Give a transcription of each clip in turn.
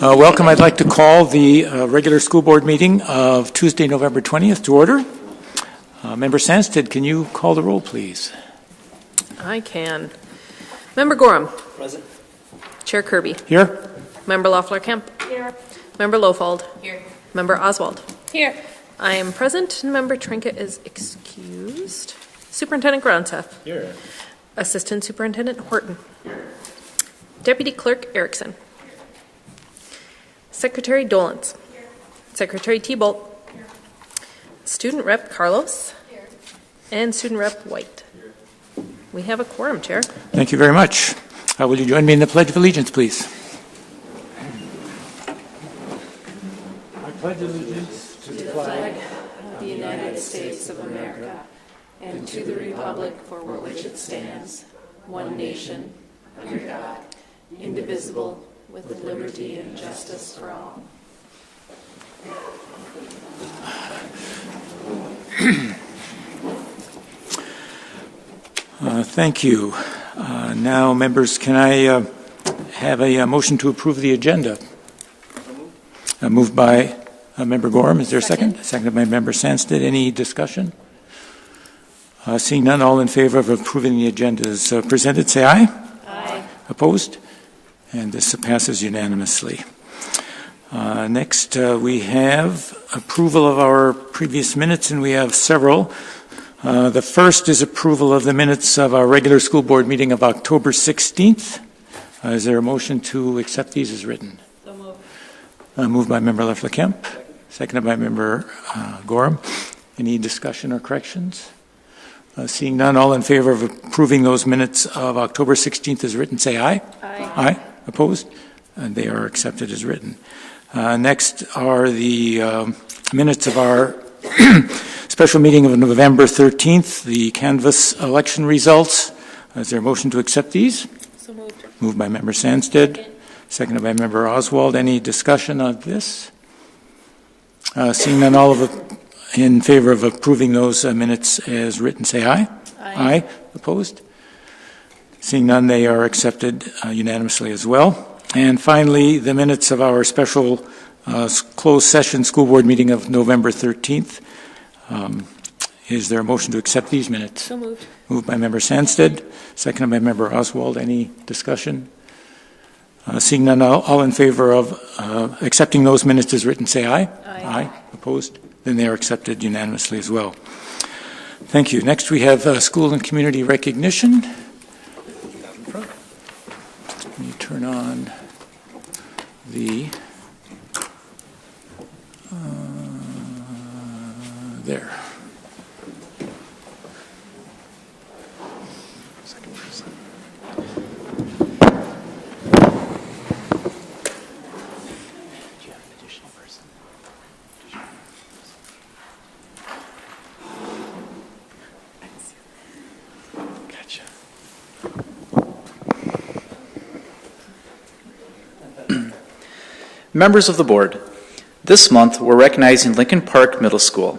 Welcome. I'd like to call the regular school board meeting of Tuesday, November 20th to order. Member Sandsted, can you call the roll, please? I can. Member Gorham. Present. Chair Kirby. Here. Member Loeffler-Kemp. Here. Member Lofald. Here. Member Oswald. Here. I am present, and Member Trinket is excused. Superintendent Gronseth. Here. Assistant Superintendent Horton. Here. Deputy Clerk Erickson. Secretary Dolans. Here. Secretary T-Bolt. Here. Student Rep Carlos. Here. And Student Rep White. Here. We have a quorum, Chair. Thank you very much. Will you join me in the Pledge of Allegiance, please? I pledge allegiance to the flag of the United States of America and to the republic for which it stands, one nation, under God, indivisible, with liberty and justice for all. Thank you. Now, members, can I have a motion to approve the agenda? Moved by Member Gorham. Is there a second? Seconded by Member Sandsted. Any discussion? Seeing none, all in favor of approving the agenda as presented, say aye. Aye. Opposed? And this passes unanimously. Next, we have approval of our previous minutes, and we have several. The first is approval of the minutes of our regular school board meeting of October 16th. Is there a motion to accept these as written? So moved. Moved by Member Loeffler-Kemp, seconded by Member Gorham. Any discussion or corrections? Seeing none, all in favor of approving those minutes of October 16th as written, say aye. Aye. Aye. Opposed? And they are accepted as written. Next are the minutes of our special meeting of November 13th, the canvass election results. Is there a motion to accept these? So moved. Moved by Member Sandsted, seconded by Member Oswald. Any discussion on this? Seeing none, all in favor of approving those minutes as written, say aye. Aye. Opposed? Seeing none, they are accepted unanimously as well. And finally, the minutes of our special closed session school board meeting of November 13th. Is there a motion to accept these minutes? So moved. Moved by Member Sandsted, seconded by Member Oswald. Any discussion? Seeing none, all in favor of accepting those minutes as written, say aye. Aye. Opposed? Then they are accepted unanimously as well. Thank you. Next, we have school and community recognition. Let me turn on the there. Members of the board, this month we're recognizing Lincoln Park Middle School.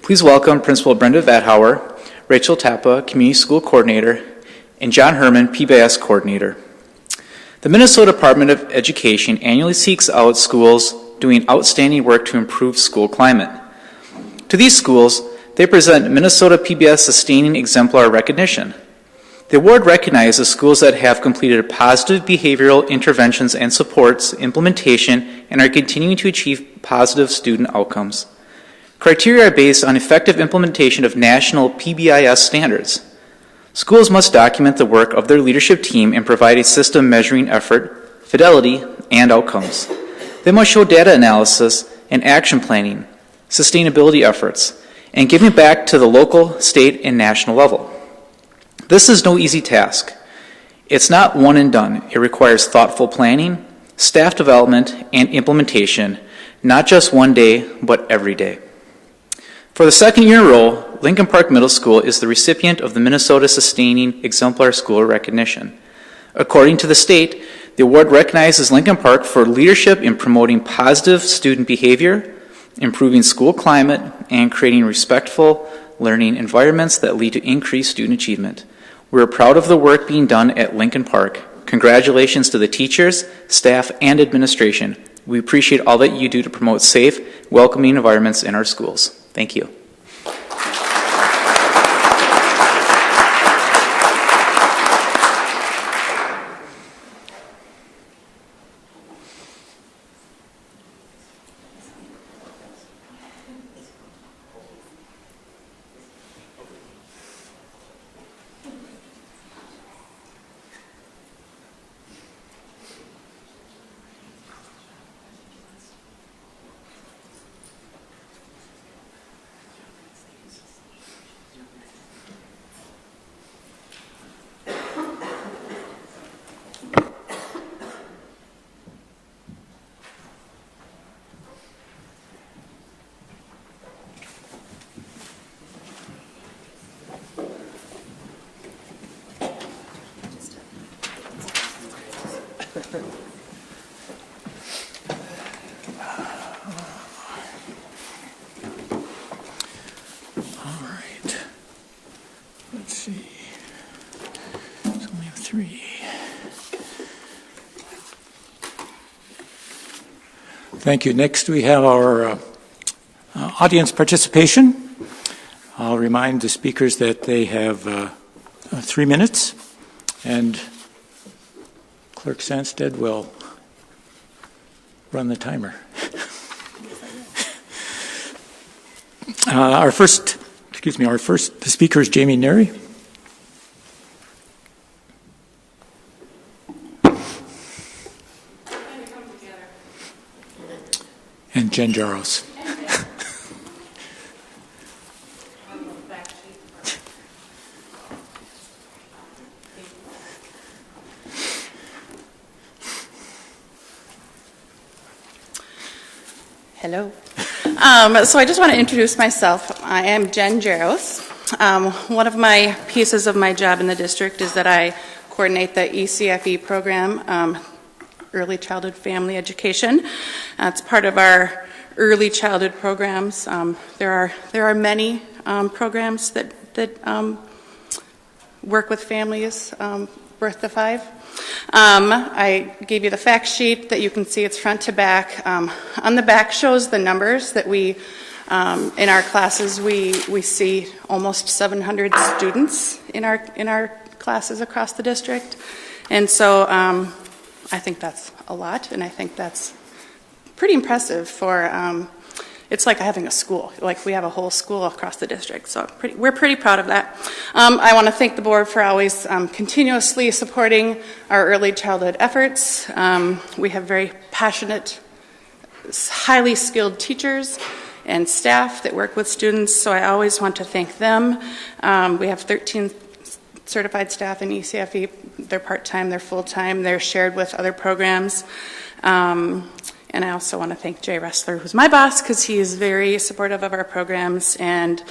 Please welcome Principal Brenda Vathauer, Rachel Tappa, Community School Coordinator, and John Herman, PBS Coordinator. The Minnesota Department of Education annually seeks out schools doing outstanding work to improve school climate. To these schools, they present Minnesota PBS Sustaining Exemplar Recognition. The award recognizes schools that have completed positive behavioral interventions and supports implementation and are continuing to achieve positive student outcomes. Criteria are based on effective implementation of national PBIS standards. Schools must document the work of their leadership team and provide a system measuring effort, fidelity, and outcomes. They must show data analysis and action planning, sustainability efforts, and giving back to the local, state, and national level. This is no easy task. It's not one and done. It requires thoughtful planning, staff development, and implementation, not just one day, but every day. For the second year in a row, Lincoln Park Middle School is the recipient of the Minnesota Sustaining Exemplar School Recognition. According to the state, the award recognizes Lincoln Park for leadership in promoting positive student behavior, improving school climate, and creating respectful learning environments that lead to increased student achievement. We are proud of the work being done at Lincoln Park. Congratulations to the teachers, staff, and administration. We appreciate all that you do to promote safe, welcoming environments in our schools. Thank you. All right. Let's see. So we have 3. Thank you. Next, we have our audience participation. I'll remind the speakers that they have 3 minutes, and Clerk Sandsted will run the timer. Our first speaker is Jamie Neary. And Jen Jaros. Hello. So I just want to introduce myself. I am Jen Jaros. One of my pieces of my job in the district is that I coordinate the ECFE program, Early Childhood Family Education. It's part of our early childhood programs. There are many programs that work with families birth to 5. I gave you the fact sheet that you can see. It's front to back. On the back shows the numbers that we, in our classes, we see almost 700 students in our classes across the district. And so I think that's a lot, and I think that's pretty impressive for, it's like having a school. Like we have a whole school across the district, so we're pretty proud of that. I want to thank the board for always continuously supporting our early childhood efforts. We have very passionate, highly skilled teachers and staff that work with students, so I always want to thank them. We have 13 certified staff in ECFE. They're part-time, they're full-time, they're shared with other programs. And I also want to thank Jay Ressler, who's my boss, because he is very supportive of our programs and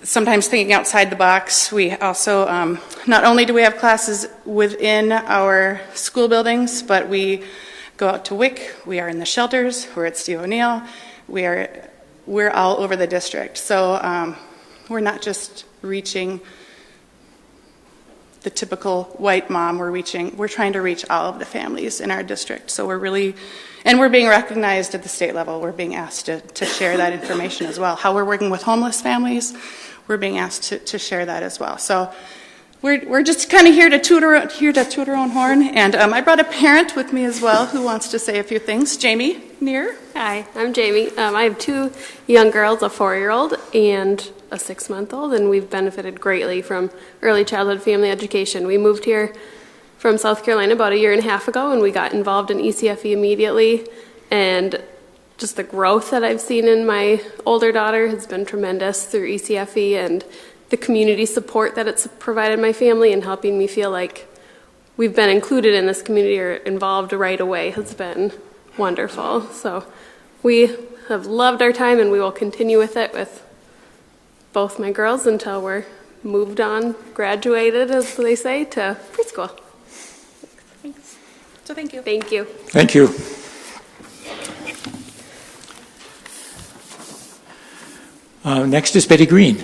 sometimes thinking outside the box. We also, not only do we have classes within our school buildings, but we go out to WIC, we are in the shelters, we're at Steve O'Neill, we're all over the district. So we're not just reaching the typical white mom, we're trying to reach all of the families in our district. So we're being recognized at the state level. We're being asked to share that information as well. How we're working with homeless families, we're being asked to share that as well. So we're just kind of here to toot our own horn. And I brought a parent with me as well who wants to say a few things. Jamie Neer. Hi, I'm Jamie. I have 2 young girls, a 4-year-old and a 6-month-old, and we've benefited greatly from early childhood family education. We moved here from South Carolina about 1.5 years ago, and we got involved in ECFE immediately, and just the growth that I've seen in my older daughter has been tremendous through ECFE, and the community support that it's provided my family and helping me feel like we've been included in this community or involved right away has been wonderful. So we have loved our time, and we will continue with it with both my girls until we're moved on, graduated, as they say, to preschool. Thanks. So thank you. Thank you. Thank you. Next is Betty Green.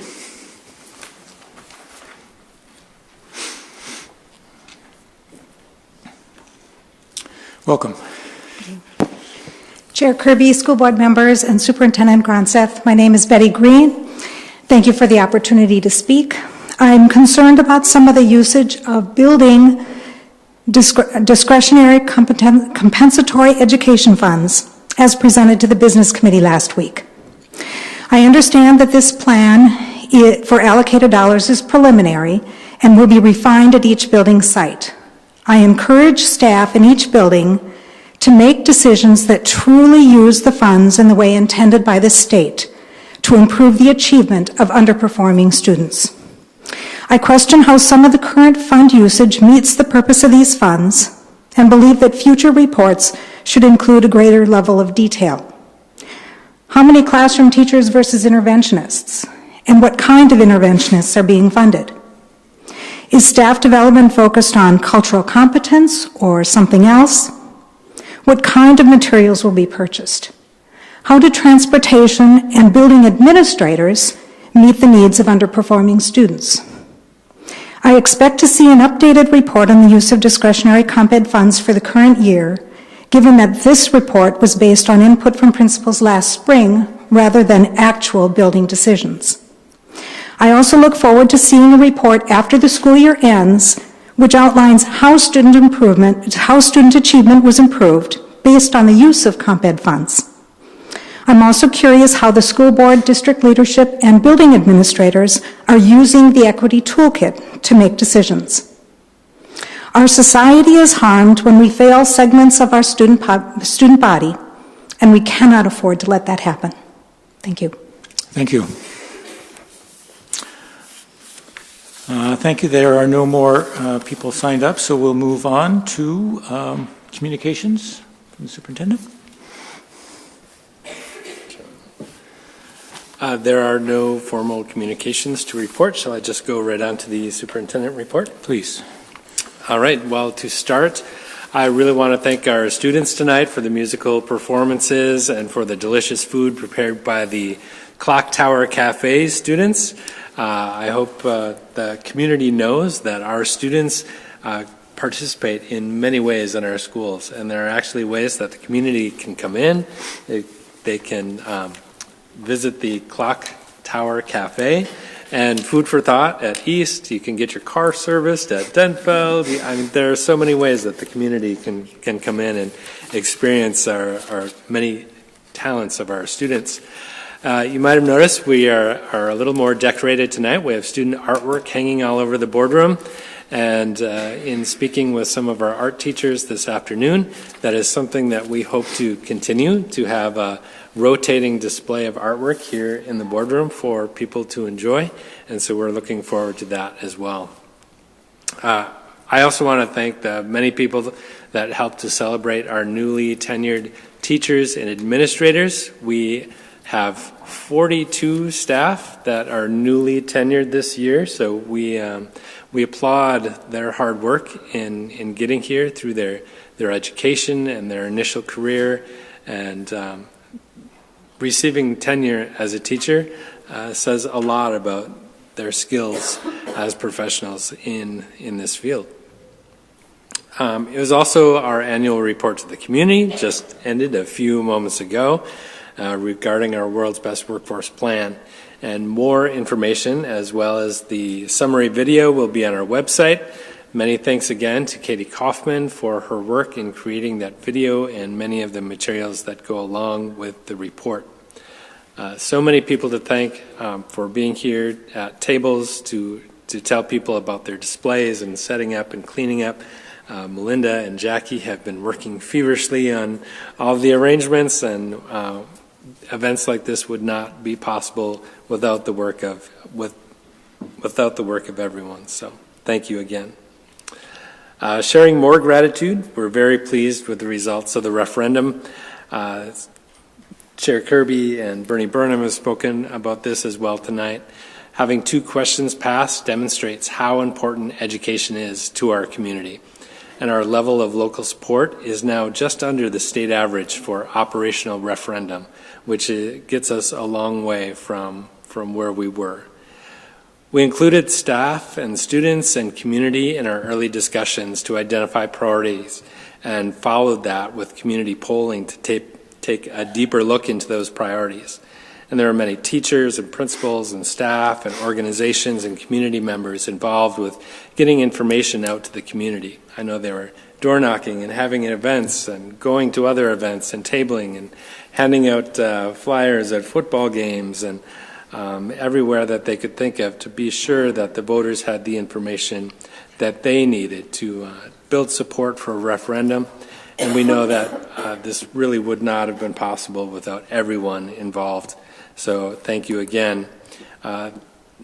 Welcome. Chair Kirby, school board members, and Superintendent Gronseth, my name is Betty Green. Thank you for the opportunity to speak. I'm concerned about some of the usage of building discretionary compensatory education funds as presented to the Business Committee last week. I understand that this plan for allocated dollars is preliminary and will be refined at each building site. I encourage staff in each building to make decisions that truly use the funds in the way intended by the state to improve the achievement of underperforming students. I question how some of the current fund usage meets the purpose of these funds and believe that future reports should include a greater level of detail. How many classroom teachers versus interventionists? And what kind of interventionists are being funded? Is staff development focused on cultural competence or something else? What kind of materials will be purchased? How do transportation and building administrators meet the needs of underperforming students? I expect to see an updated report on the use of discretionary comp ed funds for the current year, given that this report was based on input from principals last spring rather than actual building decisions. I also look forward to seeing a report after the school year ends which outlines how student achievement was improved based on the use of comp ed funds. I'm also curious how the school board, district leadership, and building administrators are using the equity toolkit to make decisions. Our society is harmed when we fail segments of our student body, and we cannot afford to let that happen. Thank you. Thank you. Thank you. There are no more people signed up, so we'll move on to communications from the superintendent. There are no formal communications to report. Shall I just go right on to the superintendent report? Please. All right. Well, to start, I really want to thank our students tonight for the musical performances and for the delicious food prepared by the Clock Tower Cafe students. I hope the community knows that our students participate in many ways in our schools, and there are actually ways that the community can come in. They can visit the Clock Tower Cafe, and food for thought at East. You can get your car serviced at Denfeld. I mean, there are so many ways that the community can come in and experience our many talents of our students. You might have noticed we are a little more decorated tonight. We have student artwork hanging all over the boardroom. And in speaking with some of our art teachers this afternoon, that is something that we hope to continue, to have a rotating display of artwork here in the boardroom for people to enjoy. And so we're looking forward to that as well. I also want to thank the many people that helped to celebrate our newly tenured teachers and administrators. We have 42 staff that are newly tenured this year, so we applaud their hard work in getting here through their education and their initial career, and receiving tenure as a teacher says a lot about their skills as professionals in this field. It was also our annual report to the community, just ended a few moments ago, regarding our World's Best Workforce Plan. And more information, as well as the summary video, will be on our website. Many thanks again to Katie Kaufman for her work in creating that video and many of the materials that go along with the report. So many people to thank for being here at tables to tell people about their displays and setting up and cleaning up. Melinda and Jackie have been working feverishly on all of the arrangements, and events like this would not be possible without the work of everyone. So thank you again. Sharing more gratitude, we're very pleased with the results of the referendum. Chair Kirby and Bernie Burnham have spoken about this as well tonight. Having 2 questions passed demonstrates how important education is to our community. And our level of local support is now just under the state average for operational referendum, which gets us a long way from where we were. We included staff and students and community in our early discussions to identify priorities, and followed that with community polling to take a deeper look into those priorities. And there are many teachers and principals and staff and organizations and community members involved with getting information out to the community. I know they were door knocking and having events and going to other events and tabling and handing out flyers at football games and everywhere that they could think of to be sure that the voters had the information that they needed to build support for a referendum. And we know that this really would not have been possible without everyone involved. So thank you again.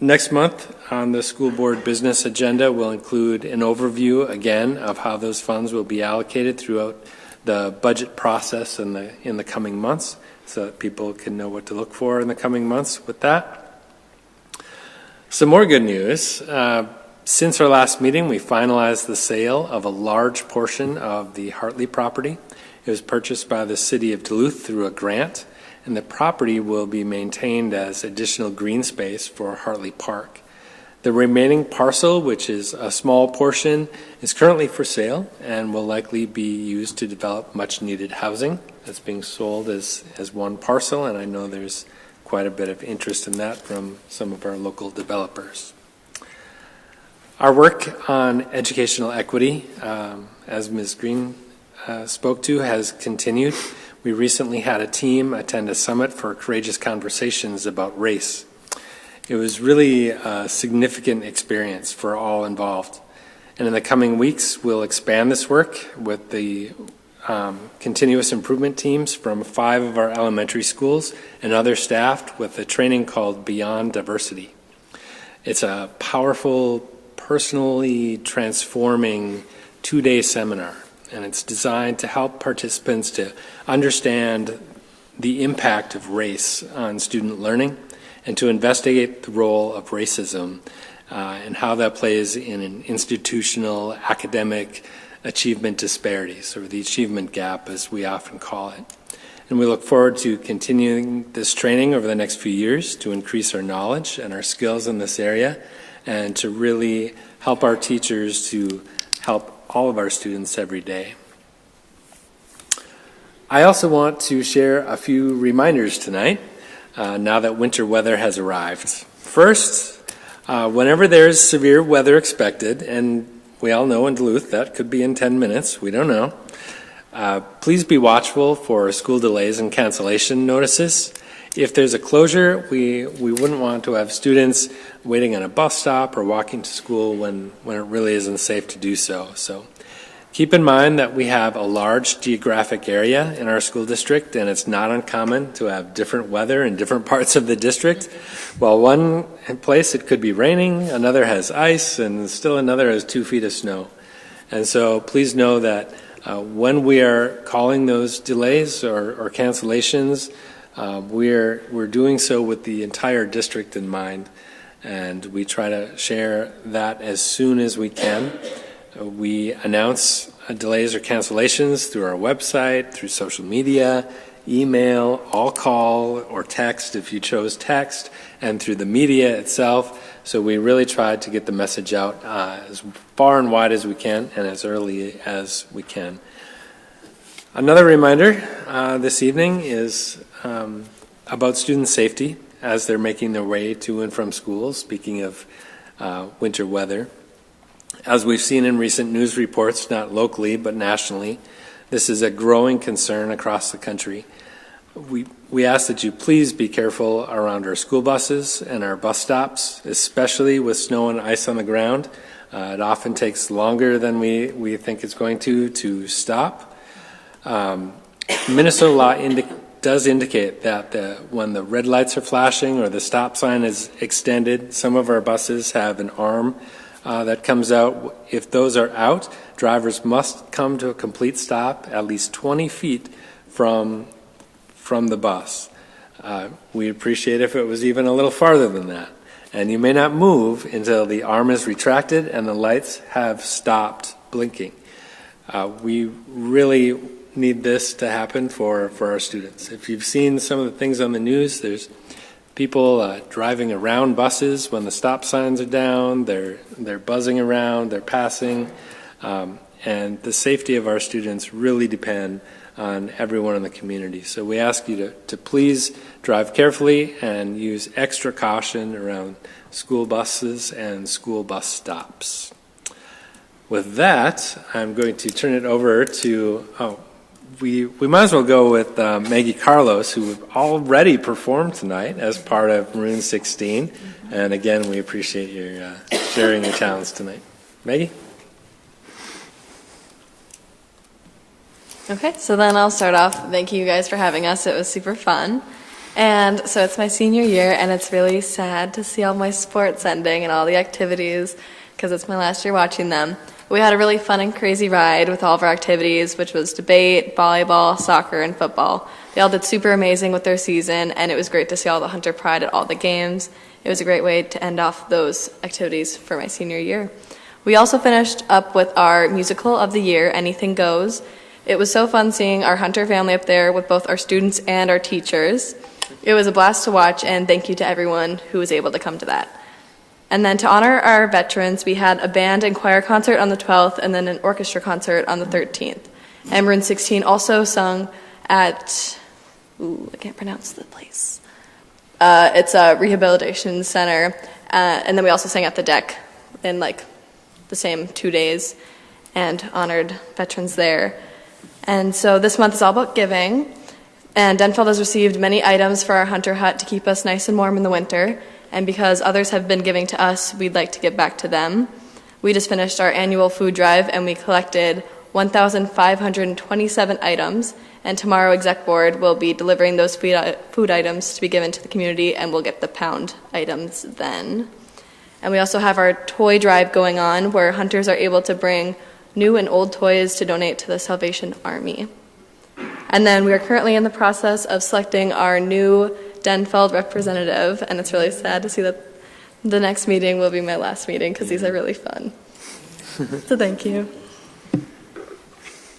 Next month on the school board business agenda will include an overview again of how those funds will be allocated throughout the budget process in the coming months, so that people can know what to look for in the coming months with that. Some more good news. Since our last meeting, we finalized the sale of a large portion of the Hartley property. It was purchased by the city of Duluth through a grant, and the property will be maintained as additional green space for Hartley Park. The remaining parcel, which is a small portion, is currently for sale and will likely be used to develop much needed housing. That's being sold as one parcel, and I know there's quite a bit of interest in that from some of our local developers. Our work on educational equity, as Ms. Green spoke to, has continued. We recently had a team attend a summit for courageous conversations about race. It was really a significant experience for all involved. And in the coming weeks, we'll expand this work with the continuous improvement teams from 5 of our elementary schools and other staff with a training called Beyond Diversity. It's a powerful, personally transforming 2-day seminar, and it's designed to help participants to understand the impact of race on student learning and to investigate the role of racism and how that plays in an institutional academic achievement disparities, or the achievement gap as we often call it. And we look forward to continuing this training over the next few years to increase our knowledge and our skills in this area and to really help our teachers to help all of our students every day. I also want to share a few reminders tonight now that winter weather has arrived. First, whenever there's severe weather expected, and we all know in Duluth that could be in 10 minutes, we don't know, please be watchful for school delays and cancellation notices. If there's a closure, we wouldn't want to have students waiting on a bus stop or walking to school when it really isn't safe to do so. So keep in mind that we have a large geographic area in our school district, and it's not uncommon to have different weather in different parts of the district. While one place it could be raining, another has ice, and still another has 2 feet of snow. And so please know that when we are calling those delays or cancellations, we're doing so with the entire district in mind, and we try to share that as soon as we can. We announce delays or cancellations through our website, through social media, email, all call, or text if you chose text, and through the media itself. So we really try to get the message out as far and wide as we can and as early as we can. Another reminder this evening is about student safety as they're making their way to and from school, speaking of winter weather. As we've seen in recent news reports, not locally but nationally, this is a growing concern across the country. We ask that you please be careful around our school buses and our bus stops, especially with snow and ice on the ground. It often takes longer than we think it's going to stop. Minnesota law does indicate that when the red lights are flashing or the stop sign is extended, some of our buses have an arm that comes out. If those are out, drivers must come to a complete stop at least 20 feet from the bus. We'd appreciate if it was even a little farther than that. And you may not move until the arm is retracted and the lights have stopped blinking. We really need this to happen for our students. If you've seen some of the things on the news, there's people driving around buses when the stop signs are down, they're buzzing around, they're passing, and the safety of our students really depend on everyone in the community. So we ask you to please drive carefully and use extra caution around school buses and school bus stops. With that, I'm going to turn it over to, we might as well go with Maggie Carlos, who already performed tonight as part of Maroon 16. And again, we appreciate your sharing your talents tonight. Maggie? Okay, so then I'll start off. Thank you guys for having us. It was super fun. And so it's my senior year, and it's really sad to see all my sports ending and all the activities, because it's my last year watching them. We had a really fun and crazy ride with all of our activities, which was debate, volleyball, soccer, and football. They all did super amazing with their season, and it was great to see all the Hunter pride at all the games. It was a great way to end off those activities for my senior year. We also finished up with our musical of the year, Anything Goes. It was so fun seeing our Hunter family up there with both our students and our teachers. It was a blast to watch, and thank you to everyone who was able to come to that. And then to honor our veterans, we had a band and choir concert on the 12th and then an orchestra concert on the 13th. And Maroon 16 also sung at, I can't pronounce the place. It's a rehabilitation center. And then we also sang at the deck in like the same 2 days and honored veterans there. And so this month is all about giving. And Denfeld has received many items for our Hunter hut to keep us nice and warm in the winter. And because others have been giving to us, we'd like to give back to them. We just finished our annual food drive, and we collected 1,527 items. And tomorrow, Exec Board will be delivering those food items to be given to the community, and we'll get the pound items then. And we also have our toy drive going on, where hunters are able to bring new and old toys to donate to the Salvation Army. And then we are currently in the process of selecting our new Denfeld representative, and it's really sad to see that the next meeting will be my last meeting because these are really fun. So thank you.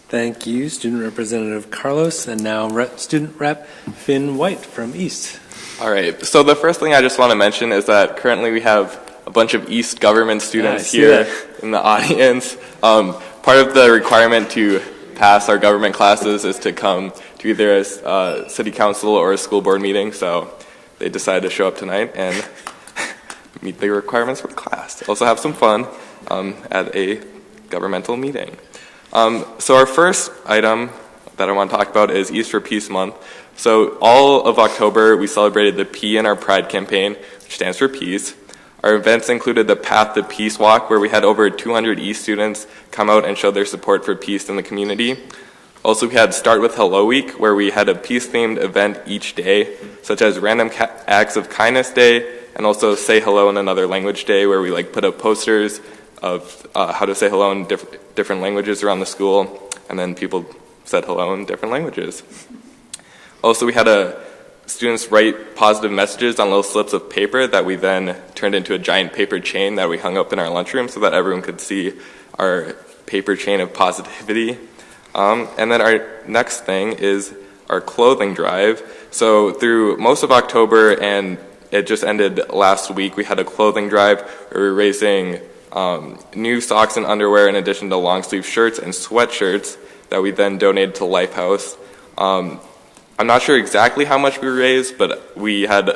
Thank you, Student Representative Carlos, and now Student Rep Finn White from East. All right, so the first thing I just want to mention is that currently we have a bunch of East government students here in the audience. Part of the requirement to pass our government classes is to come to either a city council or a school board meeting, so they decided to show up tonight and meet the requirements for the class. Also have some fun at a governmental meeting. So our first item that I want to talk about is East for Peace Month. So all of October we celebrated the P in our Pride campaign, which stands for peace. Our events included the Path to Peace Walk, where we had over 200 East students come out and show their support for peace in the community. Also, we had Start with Hello Week, where we had a peace-themed event each day, such as Random Acts of Kindness Day, and also Say Hello in Another Language Day, where we put up posters of how to say hello in different languages around the school, and then people said hello in different languages. Also, we had students write positive messages on little slips of paper that we then turned into a giant paper chain that we hung up in our lunchroom so that everyone could see our paper chain of positivity. And then our next thing is our clothing drive. So through most of October, and it just ended last week, we had a clothing drive where we were raising new socks and underwear in addition to long sleeve shirts and sweatshirts that we then donated to Lifehouse. I'm not sure exactly how much we raised, but we had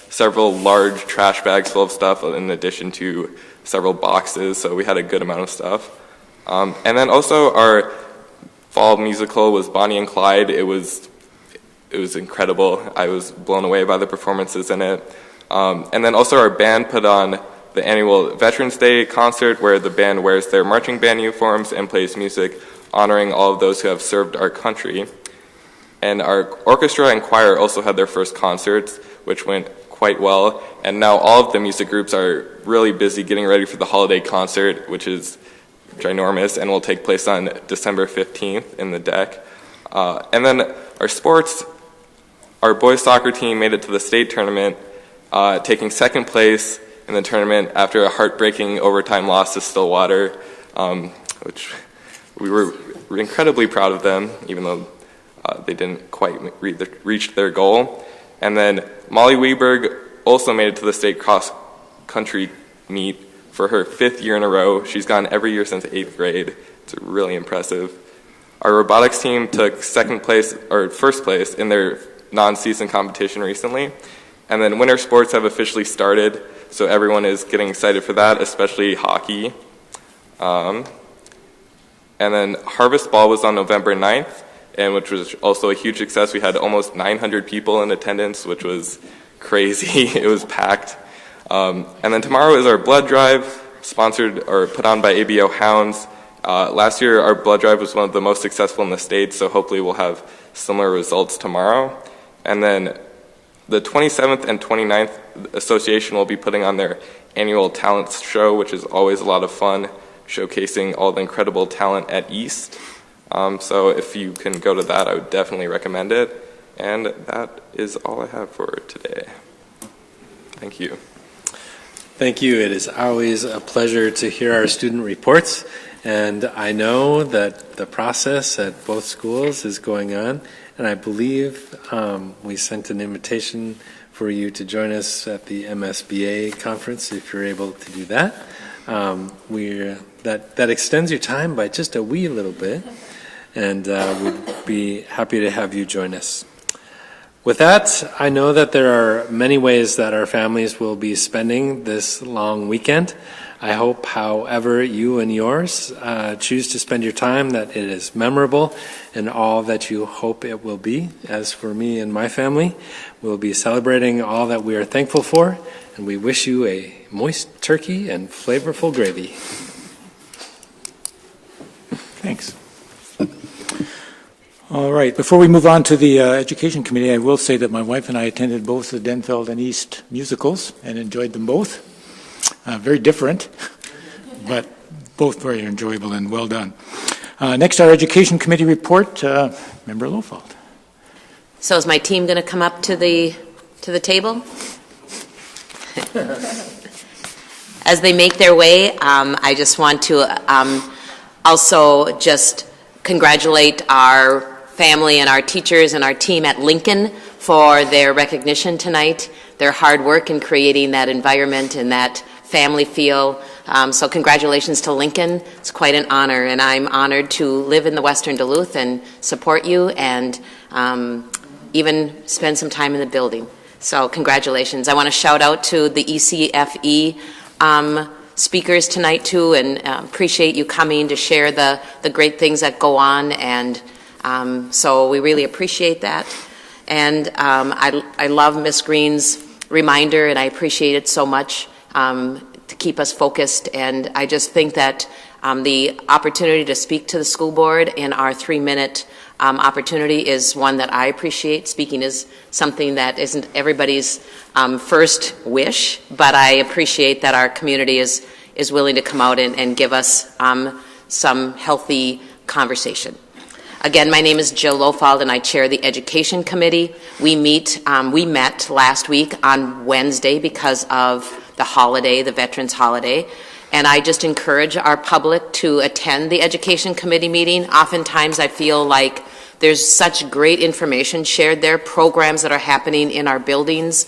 several large trash bags full of stuff in addition to several boxes, so we had a good amount of stuff. And then also our fall musical was Bonnie and Clyde. It was incredible. I was blown away by the performances in it. And then also our band put on the annual Veterans Day concert where the band wears their marching band uniforms and plays music honoring all of those who have served our country. And our orchestra and choir also had their first concerts, which went quite well. And now all of the music groups are really busy getting ready for the holiday concert, which is ginormous and will take place on December 15th in the deck. And then our sports, our boys soccer team made it to the state tournament, taking second place in the tournament after a heartbreaking overtime loss to Stillwater, which we were incredibly proud of them, even though they didn't quite reach their goal. And then Molly Weberg also made it to the state cross-country meet for her 5th year in a row. She's gone every year since 8th grade. It's really impressive. Our robotics team took first place in their non-season competition recently. And then winter sports have officially started, so everyone is getting excited for that, especially hockey. And then Harvest Ball was on November 9th, and which was also a huge success. We had almost 900 people in attendance, which was crazy. It was packed. And then tomorrow is our blood drive, sponsored or put on by ABO Hounds. Last year, our blood drive was one of the most successful in the state, so hopefully we'll have similar results tomorrow. And then the 27th and 29th association will be putting on their annual talent show, which is always a lot of fun, showcasing all the incredible talent at East. So if you can go to that, I would definitely recommend it. And that is all I have for today. Thank you. Thank you. It is always a pleasure to hear our student reports. And I know that the process at both schools is going on. And I believe we sent an invitation for you to join us at the MSBA conference if you're able to do that. That extends your time by just a wee little bit, and we'd be happy to have you join us. With that, I know that there are many ways that our families will be spending this long weekend. I hope, however you and yours choose to spend your time, that it is memorable and all that you hope it will be. As for me and my family, we'll be celebrating all that we are thankful for, and we wish you a moist turkey and flavorful gravy. Thanks. All right, before we move on to the Education Committee, I will say that my wife and I attended both the Denfeld and East musicals and enjoyed them both. Very different, but both very enjoyable and well done. Next, our Education Committee report, Member Lofald. So is my team going to come up to the table? As they make their way, I just want to also just congratulate our family and our teachers and our team at Lincoln for their recognition tonight, their hard work in creating that environment and that family feel. So congratulations to Lincoln. It's quite an honor, and I'm honored to live in the Western Duluth and support you and even spend some time in the building. So congratulations. I want to shout out to the ECFE speakers tonight too, and appreciate you coming to share the great things that go on, and so we really appreciate that. And I love Miss Green's reminder, and I appreciate it so much to keep us focused. And I just think that the opportunity to speak to the school board in our 3-minute opportunity is one that I appreciate. Speaking is something that isn't everybody's first wish, but I appreciate that our community is willing to come out and give us some healthy conversation. Again, my name is Jill Lofald, and I chair the Education Committee. We met last week on Wednesday because of the holiday, the Veterans Holiday. And I just encourage our public to attend the Education Committee meeting. Oftentimes I feel like there's such great information shared there, programs that are happening in our buildings,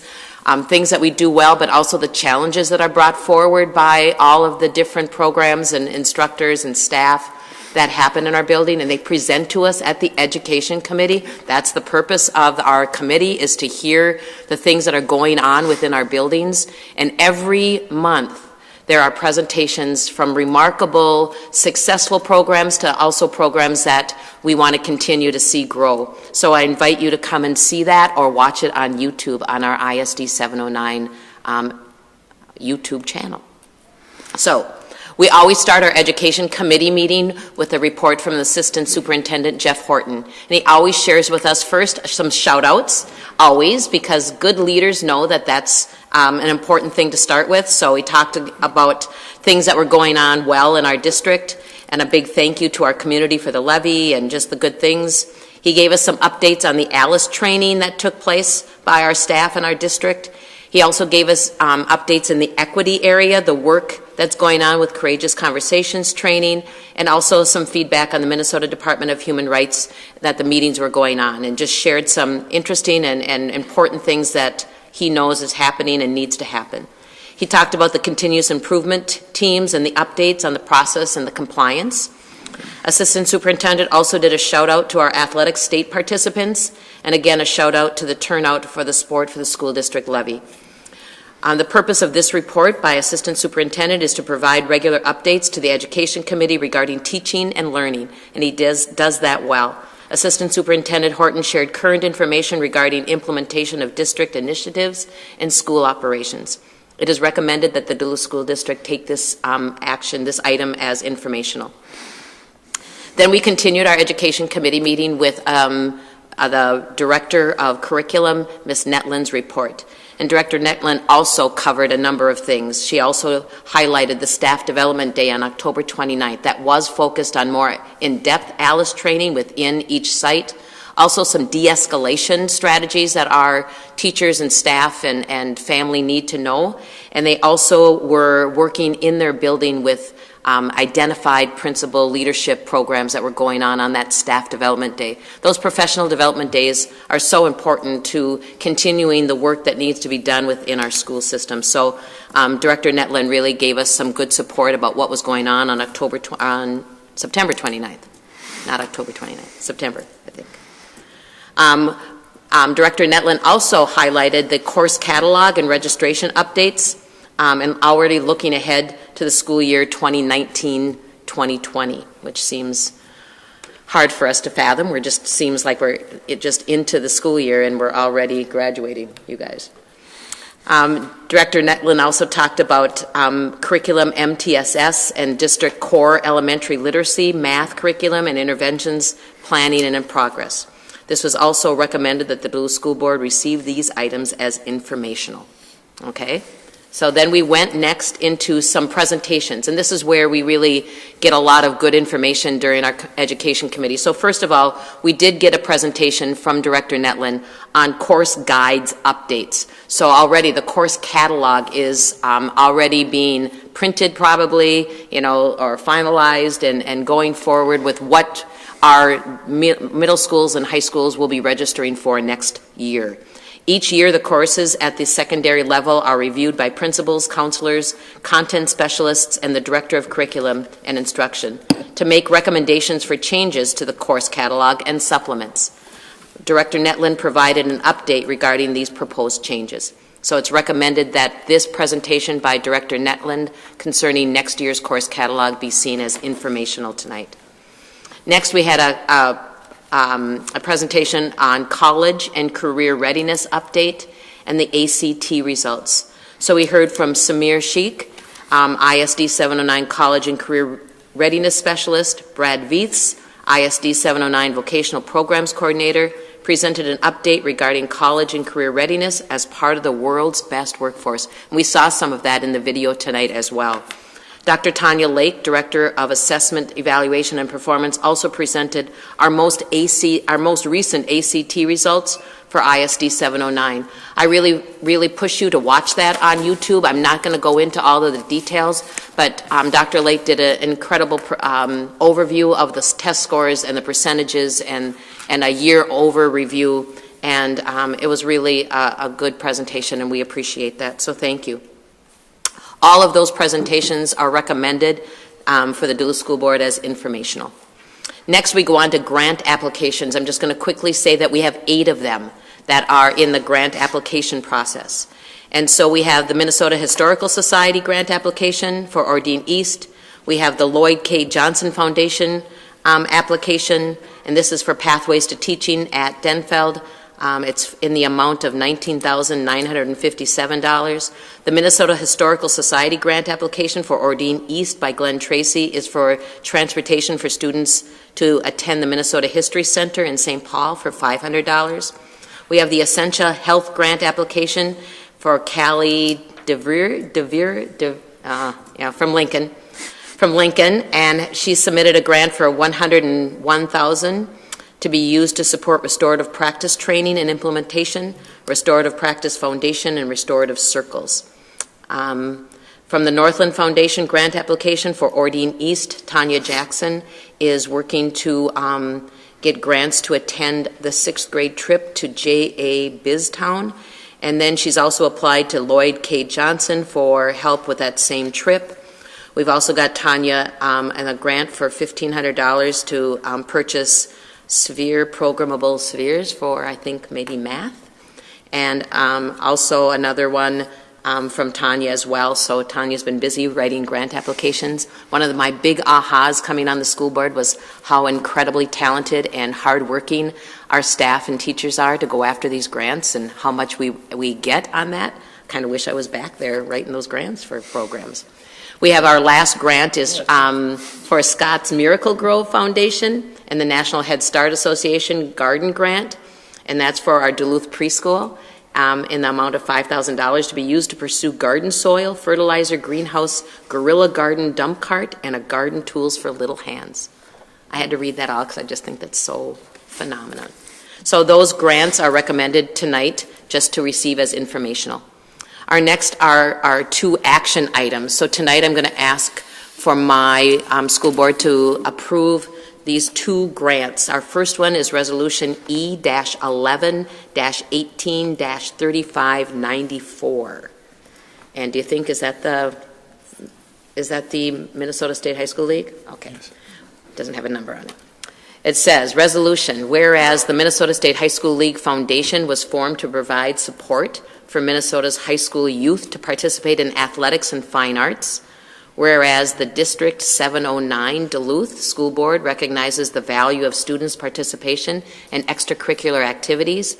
things that we do well, but also the challenges that are brought forward by all of the different programs and instructors and staff that happen in our building, and they present to us at the Education Committee. That's the purpose of our committee, is to hear the things that are going on within our buildings. And every month there are presentations from remarkable, successful programs to also programs that we want to continue to see grow. So I invite you to come and see that or watch it on YouTube on our ISD 709 YouTube channel. So we always start our Education Committee meeting with a report from the Assistant Superintendent, Jeff Horton. And he always shares with us first some shout-outs, always, because good leaders know that that's an important thing to start with. So he talked about things that were going on well in our district, and a big thank you to our community for the levy and just the good things. He gave us some updates on the ALICE training that took place by our staff in our district. He also gave us updates in the equity area, the work that's going on with Courageous Conversations training, and also some feedback on the Minnesota Department of Human Rights that the meetings were going on, and just shared some interesting and important things that he knows is happening and needs to happen. He talked about the continuous improvement teams and the updates on the process and the compliance. Assistant Superintendent also did a shout out to our athletic state participants, and again a shout out to the turnout for the sport for the school district levy. The purpose of this report by Assistant Superintendent is to provide regular updates to the Education Committee regarding teaching and learning, and he does that well. Assistant Superintendent Horton shared current information regarding implementation of district initiatives and school operations. It is recommended that the Duluth School District take this this item as informational. Then we continued our Education Committee meeting with the Director of Curriculum, Ms. Netlin's report. And Director Netlin also covered a number of things. She also highlighted the Staff Development Day on October 29th. That was focused on more in-depth ALICE training within each site. Also some de-escalation strategies that our teachers and staff and family need to know. And they also were working in their building with identified principal leadership programs that were going on that Staff Development Day. Those professional development days are so important to continuing the work that needs to be done within our school system. So Director Netlin really gave us some good support about what was going on September 29th. Not October 29th, September, I think. Director Netlin also highlighted the course catalog and registration updates, and already looking ahead to the school year 2019-2020, which seems hard for us to fathom. Seems like we're just into the school year and we're already graduating, you guys. Director Netlin also talked about curriculum MTSS and district core elementary literacy, math curriculum, and interventions planning and in progress. This was also recommended that the Duluth School Board receive these items as informational. Okay? So then we went next into some presentations, and this is where we really get a lot of good information during our Education Committee. So first of all, we did get a presentation from Director Netlin on course guides updates. So already the course catalog is already being printed probably, or finalized and going forward with what our middle schools and high schools will be registering for next year. Each year, the courses at the secondary level are reviewed by principals, counselors, content specialists, and the Director of Curriculum and Instruction to make recommendations for changes to the course catalog and supplements. Director Netlin provided an update regarding these proposed changes. So it's recommended that this presentation by Director Netlin concerning next year's course catalog be seen as informational tonight. Next, we had a presentation on college and career readiness update and the ACT results. So we heard from Samir Sheikh, ISD 709 College and Career Readiness Specialist, Brad Vietz, ISD 709 Vocational Programs Coordinator, presented an update regarding college and career readiness as part of the world's best workforce. And we saw some of that in the video tonight as well. Dr. Tanya Lake, Director of Assessment, Evaluation, and Performance, also presented our most recent ACT results for ISD 709. I really push you to watch that on YouTube. I'm not going to go into all of the details, but Dr. Lake did an incredible overview of the test scores and the percentages and a year-over review, and it was really a good presentation, and we appreciate that, so thank you. All of those presentations are recommended for the Duluth School Board as informational. Next, we go on to grant applications. I'm just going to quickly say that we have 8 of them that are in the grant application process. And so we have the Minnesota Historical Society grant application for Ordine East. We have the Lloyd K. Johnson Foundation application, and this is for Pathways to Teaching at Denfeld. It's in the amount of $19,957. The Minnesota Historical Society grant application for Ordine East by Glenn Tracy is for transportation for students to attend the Minnesota History Center in St. Paul for $500. We have the Essentia Health grant application for Callie DeVere from Lincoln, and she submitted a grant for $101,000 to be used to support restorative practice training and implementation, restorative practice foundation, and restorative circles. From the Northland Foundation grant application for Ordine East, Tanya Jackson is working to get grants to attend the 6th grade trip to J.A. Biztown. And then she's also applied to Lloyd K. Johnson for help with that same trip. We've also got Tanya and a grant for $1,500 to purchase programmable spheres for, I think, maybe math. And also another one from Tanya as well. So Tanya's been busy writing grant applications. One of my big ahas coming on the school board was how incredibly talented and hardworking our staff and teachers are to go after these grants and how much we get on that. Kind of wish I was back there writing those grants for programs. We have our last grant is for Scott's Miracle Grove Foundation and the National Head Start Association Garden Grant, and that's for our Duluth preschool in the amount of $5,000 to be used to pursue garden soil, fertilizer, greenhouse, guerrilla garden dump cart, and a garden tools for little hands. I had to read that all because I just think that's so phenomenal. So those grants are recommended tonight just to receive as informational. Our next are two action items. So tonight I'm going to ask for my school board to approve these two grants. Our first one is Resolution E-11-18-3594. And do you think, is that the Minnesota State High School League? Okay. Yes. Doesn't have a number on it. It says, resolution, whereas the Minnesota State High School League Foundation was formed to provide support for Minnesota's high school youth to participate in athletics and fine arts, whereas the District 709 Duluth School Board recognizes the value of students' participation in extracurricular activities,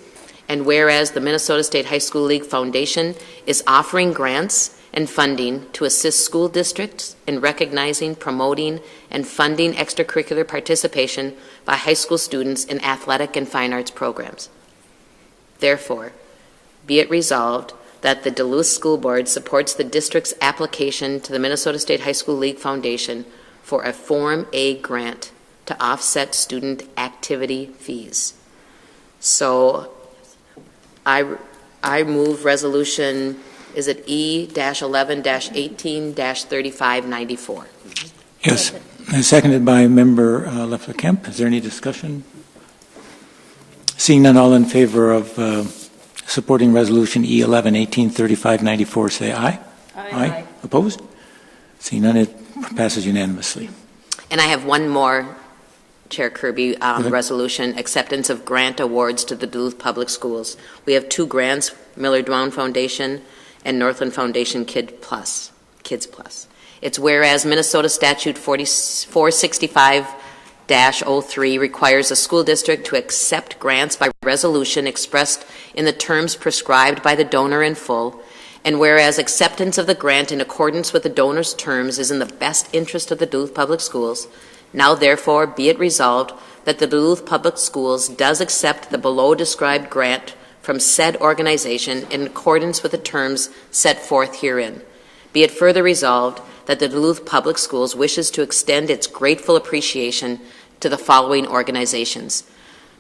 and whereas the Minnesota State High School League Foundation is offering grants and funding to assist school districts in recognizing, promoting, and funding extracurricular participation by high school students in athletic and fine arts programs. Therefore, be it resolved that the Duluth School Board supports the district's application to the Minnesota State High School League Foundation for a Form A grant to offset student activity fees. So I move resolution, is it E-11-18-3594? Yes, and seconded by Member Leffler Kemp. Is there any discussion? Seeing none, all in favor of supporting Resolution E-11-18-3594, say aye. Aye. Opposed? Seeing none, it passes unanimously. And I have one more, Chair Kirby, resolution, acceptance of grant awards to the Duluth Public Schools. We have two grants, Miller Dwan Foundation and Northland Foundation Kids Plus. It's whereas Minnesota Statute 465-03 requires a school district to accept grants by resolution expressed in the terms prescribed by the donor in full, and whereas acceptance of the grant in accordance with the donor's terms is in the best interest of the Duluth Public Schools, now therefore be it resolved that the Duluth Public Schools does accept the below described grant from said organization in accordance with the terms set forth herein. Be it further resolved that the Duluth Public Schools wishes to extend its grateful appreciation to the following organizations.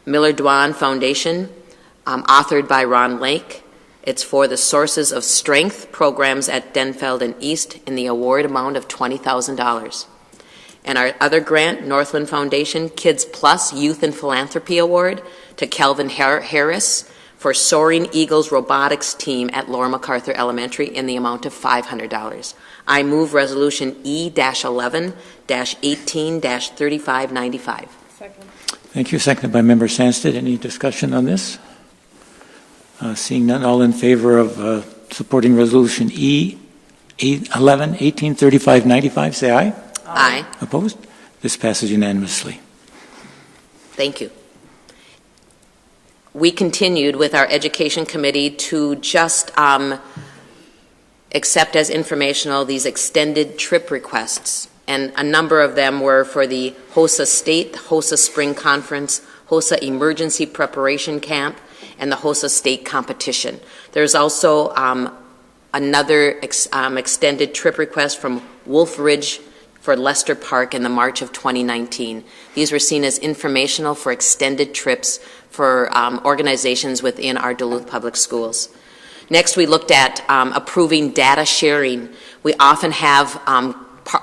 Miller Dwan Foundation, authored by Ron Lake. It's for the Sources of Strength programs at Denfeld and East in the award amount of $20,000. And our other grant, Northland Foundation, Kids Plus Youth and Philanthropy Award to Kelvin Harris for Soaring Eagles Robotics Team at Laura MacArthur Elementary in the amount of $500. I move Resolution E-11-18-3595. Second. Thank you. Seconded by Member Sandsted. Any discussion on this? Seeing none, all in favor of supporting Resolution E-11-18-3595, say aye. Aye. Opposed? This passes unanimously. Thank you. We continued with our education committee to just accept as informational these extended trip requests. And a number of them were for the HOSA State, HOSA Spring Conference, HOSA Emergency Preparation Camp, and the HOSA State Competition. There's also another extended trip request from Wolf Ridge for Lester Park in the March of 2019. These were seen as informational for extended trips for organizations within our Duluth Public Schools. Next, we looked at approving data sharing. We often have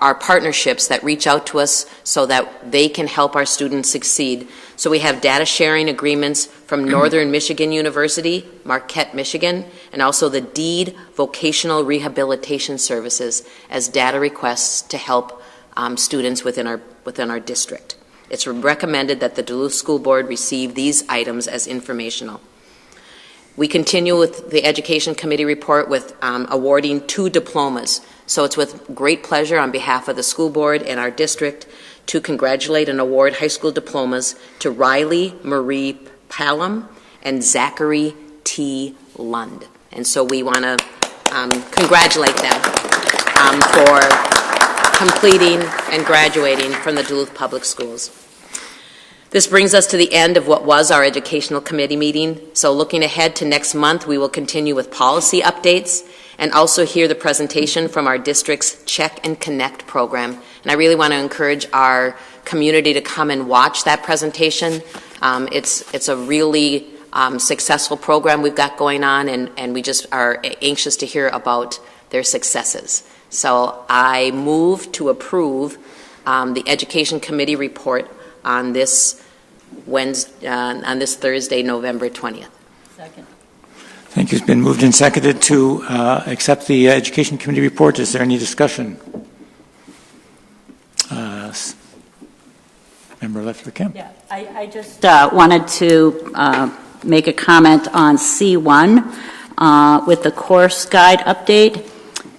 our partnerships that reach out to us so that they can help our students succeed. So we have data sharing agreements from Northern Michigan University, Marquette, Michigan, and also the DEED Vocational Rehabilitation Services as data requests to help students within our district. It's recommended that the Duluth School Board receive these items as informational. We continue with the Education Committee report with awarding 2 diplomas. So it's with great pleasure on behalf of the school board and our district to congratulate and award high school diplomas to Riley Marie Palom and Zachary T. Lund. And so we want to congratulate them for completing and graduating from the Duluth Public Schools. This brings us to the end of what was our educational committee meeting. So looking ahead to next month, we will continue with policy updates and also hear the presentation from our district's Check and Connect program. And I really want to encourage our community to come and watch that presentation. It's a really successful program we've got going on, and we just are anxious to hear about their successes. So I move to approve the Education Committee report on this Thursday, November 20th. Second. Thank you. It's been moved and seconded to accept the Education Committee report. Is there any discussion? Member Leffler-Kemp. Yeah, I just wanted to make a comment on C1 with the course guide update.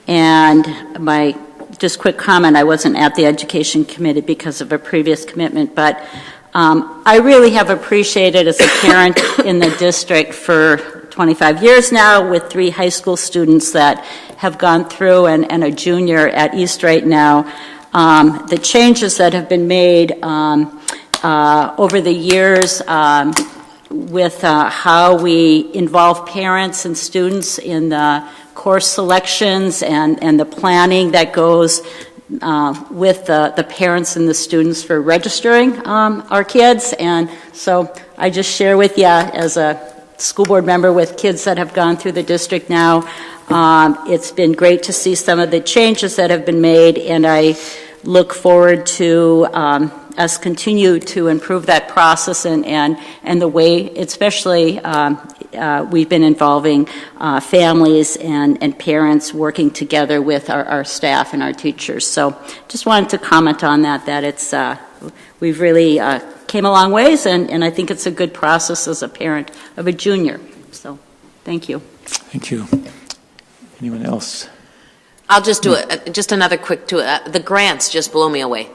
And my just quick comment, I wasn't at the Education Committee because of a previous commitment, but I really have appreciated as a parent in the district for 25 years now with 3 high school students that have gone through and a junior at East right now, the changes that have been made over the years with how we involve parents and students in the course selections and the planning that goes with the parents and the students for registering our kids. And so I just share with you as a school board member with kids that have gone through the district now, it's been great to see some of the changes that have been made, and I look forward to us continue to improve that process and the way, especially we've been involving families and parents working together with our staff and our teachers. So just wanted to comment on that it's we've really came a long ways, and I think it's a good process as a parent of a junior. So thank you. Thank you. Anyone else? I'll just do it. Just another quick the grants just blow me away.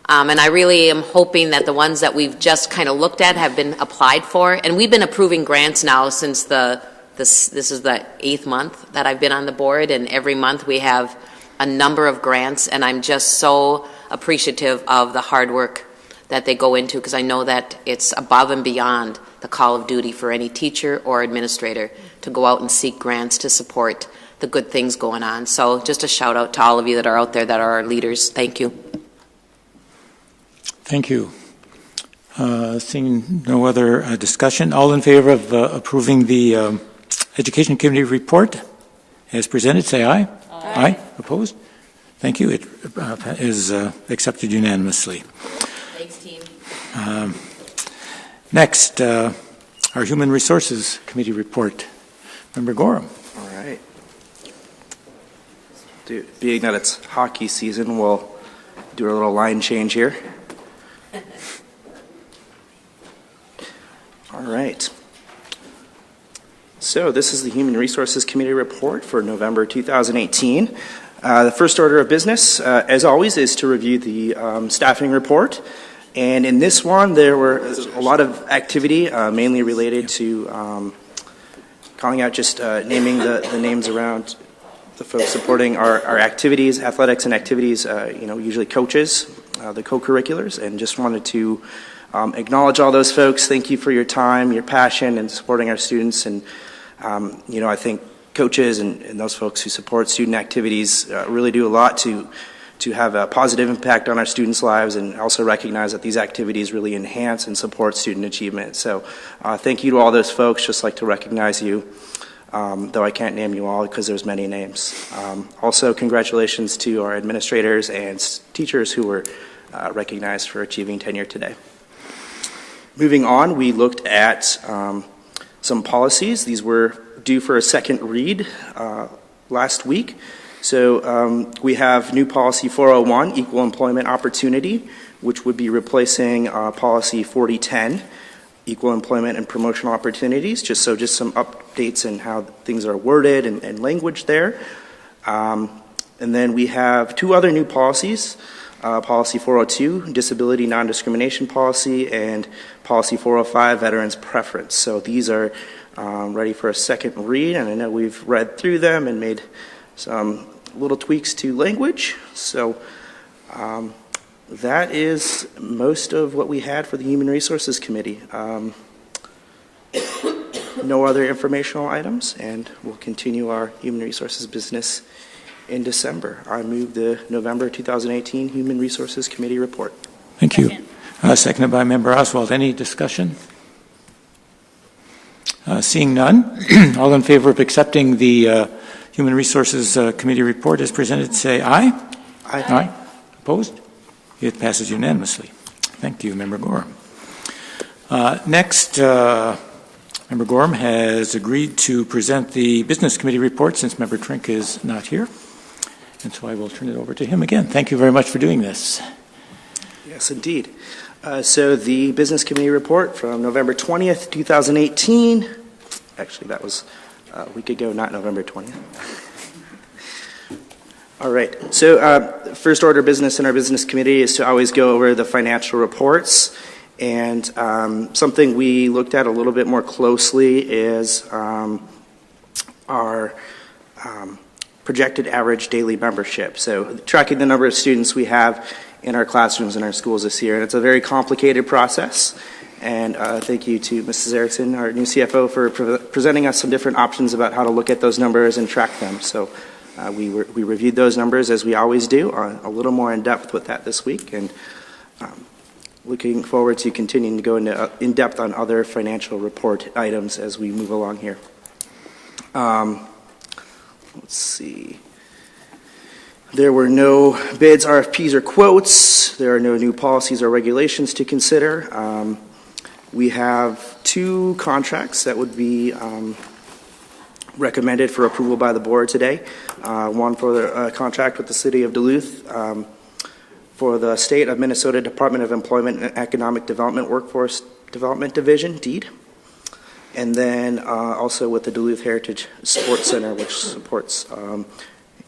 And I really am hoping that the ones that we've just kind of looked at have been applied for. And we've been approving grants now since this is the 8th month that I've been on the board. And every month we have a number of grants. And I'm just so appreciative of the hard work that they go into, because I know that it's above and beyond the call of duty for any teacher or administrator to go out and seek grants to support the good things going on. So just a shout out to all of you that are out there that are our leaders. Thank you. Thank you. Seeing no other discussion, all in favor of approving the Education Committee report as presented, say aye. Aye. Opposed? Thank you. It is accepted unanimously. Thanks, team. Next, our Human Resources Committee report. Member Gorham. All right. Being that it's hockey season, we'll do a little line change here. All right. So this is the Human Resources Committee report for November 2018. The first order of business, as always, is to review the staffing report. And in this one, there were a lot of activity, mainly related to calling out, just naming the names around the folks supporting our activities, athletics and activities, usually coaches, the co-curriculars, and just wanted to acknowledge all those folks. Thank you for your time, your passion, and supporting our students. And, I think coaches and those folks who support student activities really do a lot to have a positive impact on our students' lives, and also recognize that these activities really enhance and support student achievement. So thank you to all those folks. Just like to recognize you. though I can't name you all because there's many names. Also, congratulations to our administrators and teachers who were recognized for achieving tenure today. Moving on, we looked at some policies. These were due for a second read last week. So we have new policy 401, equal employment opportunity, which would be replacing policy 4010, equal employment and promotional opportunities, just some updates in how things are worded and language there. And then we have two other new policies, policy 402, disability non-discrimination policy, and policy 405, veterans preference. So these are ready for a second read, and I know we've read through them and made some little tweaks to language. So that is most of what we had for the Human Resources Committee. No other informational items, and we'll continue our Human Resources business in December. I move the November 2018 Human Resources Committee report. Thank you. Seconded by Member Oswald. Any discussion? Seeing none, all in favor of accepting the Human Resources Committee report as presented, say aye. Aye. Aye. Opposed? It passes unanimously. Thank you, Member Gorham. Next, Member Gorham has agreed to present the Business Committee report since Member Trink is not here. And so I will turn it over to him again. Thank you very much for doing this. Yes, indeed. So the Business Committee report from November 20th, 2018. Actually, that was a week ago, not November 20th. All right. So first order of business in our Business Committee is to always go over the financial reports. And something we looked at a little bit more closely is our projected average daily membership. So tracking the number of students we have in our classrooms in our schools this year. And it's a very complicated process. And thank you to Mrs. Erickson, our new CFO, for presenting us some different options about how to look at those numbers and track them. So we reviewed those numbers as we always do, a little more in depth with that this week. And looking forward to continuing to go into in depth on other financial report items as we move along here. Let's see. There were no bids, RFPs, or quotes. There are no new policies or regulations to consider. We have two contracts that would be recommended for approval by the board today. One for the contract with the City of Duluth for the State of Minnesota Department of Employment and Economic Development Workforce Development Division, DEED. And then also with the Duluth Heritage Sports Center, which supports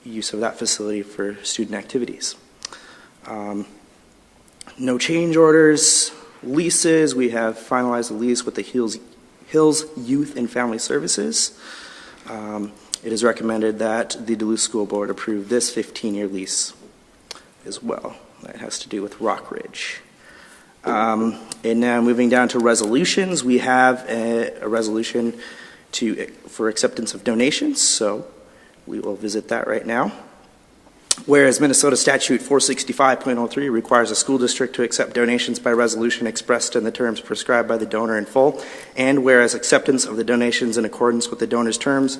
use of that facility for student activities. No change orders. Leases, we have finalized a lease with the Hills Youth and Family Services. It is recommended that the Duluth School Board approve this 15-year lease as well. That has to do with Rock Ridge. And now moving down to resolutions, we have a resolution for acceptance of donations, so we will visit that right now. Whereas Minnesota Statute 465.03 requires a school district to accept donations by resolution expressed in the terms prescribed by the donor in full, and whereas acceptance of the donations in accordance with the donor's terms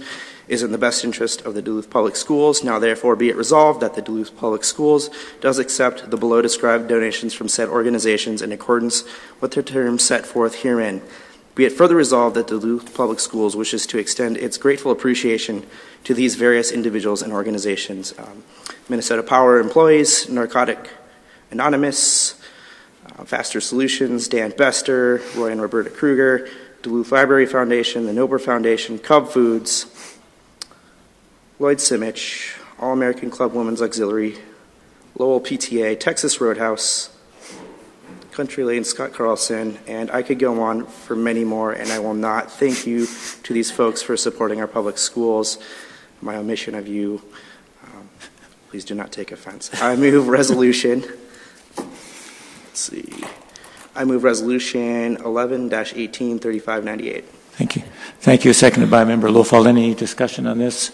is in the best interest of the Duluth Public Schools, now therefore be it resolved that the Duluth Public Schools does accept the below described donations from said organizations in accordance with the terms set forth herein. Be it further resolved that the Duluth Public Schools wishes to extend its grateful appreciation to these various individuals and organizations. Minnesota Power employees, Narcotic Anonymous, Faster Solutions, Dan Bester, Roy and Roberta Kruger, Duluth Library Foundation, the Nober Foundation, Cub Foods, Lloyd Simich, All-American Club Women's Auxiliary, Lowell PTA, Texas Roadhouse, Country Lane, Scott Carlson, and I could go on for many more, and I will not. Thank you to these folks for supporting our public schools. My omission of you, please do not take offense. I move resolution, let's see, I move resolution 11-183598. Thank you. Thank you. Seconded by Member Lofald. Any discussion on this?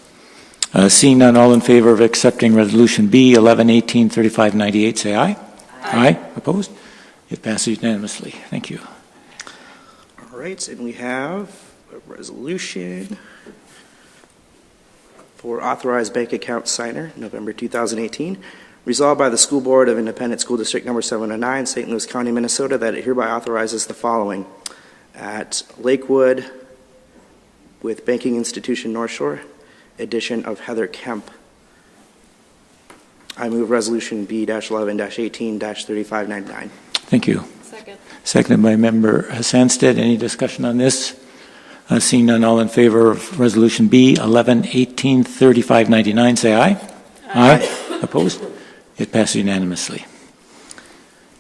Seeing none, all in favor of accepting resolution B 11-183598, say aye. Aye. Opposed? It passes unanimously. Thank you. All right, and we have a resolution For authorized bank account signer, November 2018, resolved by the School Board of Independent School District Number 709, St. Louis County, Minnesota, that it hereby authorizes the following. At Lakewood, with banking institution North Shore, addition of Heather Kemp. I move resolution B-11-18-3599. Thank you. Second. Seconded by Member Sandsted. Any discussion on this? Seeing none, all in favor of resolution B 11-18-3599, say aye. Aye. Opposed? It passes unanimously.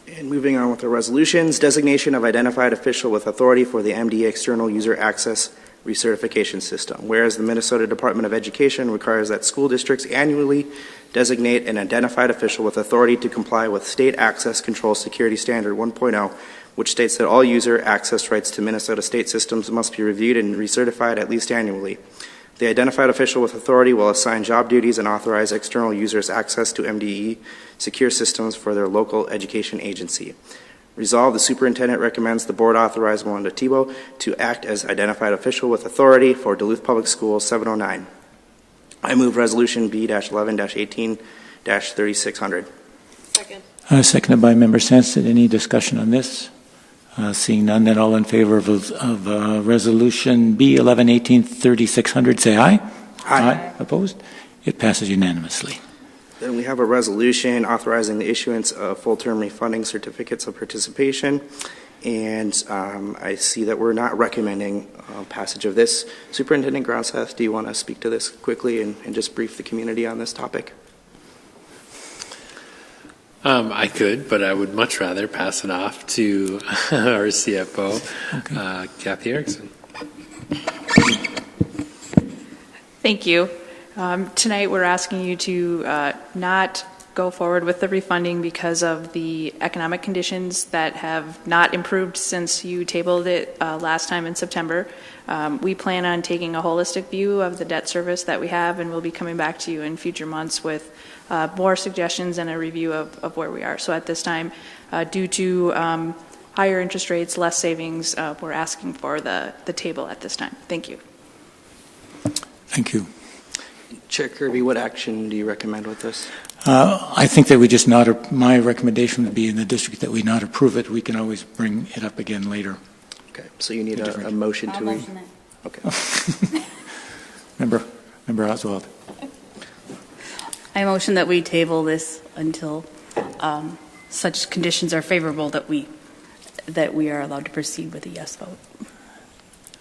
And moving on with the resolutions, designation of identified official with authority for the MD External User Access Recertification System. Whereas the Minnesota Department of Education requires that school districts annually designate an identified official with authority to comply with State Access Control Security Standard 1.0, which states that all user access rights to Minnesota state systems must be reviewed and recertified at least annually. The identified official with authority will assign job duties and authorize external users access to MDE secure systems for their local education agency. Resolved, the superintendent recommends the board authorize Melinda Tebow to act as identified official with authority for Duluth Public Schools 709. I move resolution B-11-18-3600. Second. Seconded by Member Sandsted. Any discussion on this? Seeing none, then all in favor of resolution B-11-18-3600, say aye. Aye. Opposed? It passes unanimously. Then we have a resolution authorizing the issuance of full-term refunding certificates of participation. And I see that we're not recommending passage of this. Superintendent Gronseth, do you want to speak to this quickly and just brief the community on this topic? I could, but I would much rather pass it off to our CFO, Kathy Erickson. Thank you. Tonight we're asking you to not go forward with the refunding because of the economic conditions that have not improved since you tabled it last time in September. We plan on taking a holistic view of the debt service that we have, and we'll be coming back to you in future months with more suggestions and a review of where we are. So at this time, due to higher interest rates, less savings, we're asking for the table at this time. Thank you. Thank you. Chair Kirby, what action do you recommend with this? I think that we just not, my recommendation would be in the district that we not approve it. We can always bring it up again later. Okay, so you need a motion to read? Okay. Member Oswald. I motion that we table this until such conditions are favorable that we are allowed to proceed with a yes vote.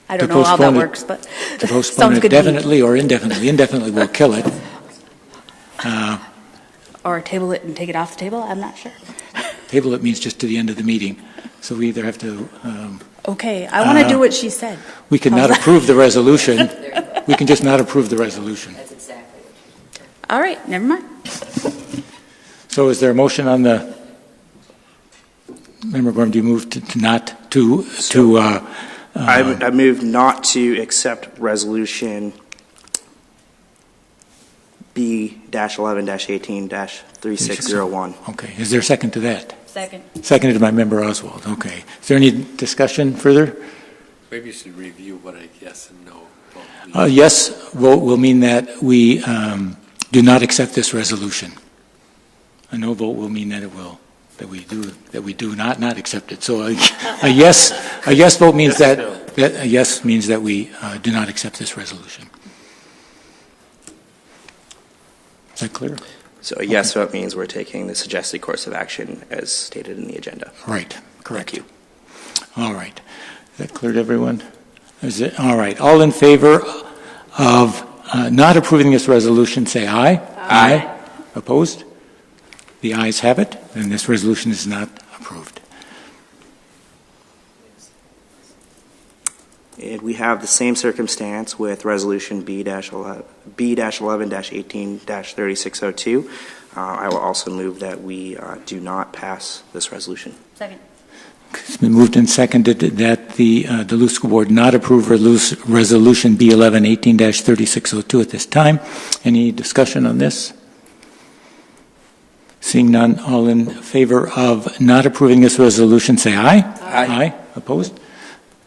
I don't know how that works, but to postpone it definitely or indefinitely. Indefinitely will kill it. Or table it and take it off the table. I'm not sure. Table it means just to the end of the meeting. So we either have to. Okay, I want to do what she said. We can not approve the resolution. We can just not approve the resolution. That's exactly what. All right, never mind. So is there a motion on the? Member Gorham, do you move to not to? I move not to accept resolution B-11-18-3601. Okay. Is there a second to that? Second. Seconded by Member Oswald. Okay. Is there any discussion further? Maybe you should review what a yes and no vote means. Yes vote will mean that we do not accept this resolution. A no vote will mean that it will. That we do not accept it. So a yes vote means that a yes means that we do not accept this resolution. Is that clear? So a yes vote means we're taking the suggested course of action as stated in the agenda. Right. Correct. Thank you. All right. Is that clear to everyone? Is it all right? All in favor of not approving this resolution, say aye. Aye. Opposed? The ayes have it, and this resolution is not approved. And we have the same circumstance with resolution B-11-18-3602. I will also move that we do not pass this resolution. Second. It's been moved and seconded that the Duluth School Board not approve resolution B-11-18-3602 at this time. Any discussion on this? Seeing none, all in favor of not approving this resolution, say aye. Aye. Aye. Opposed?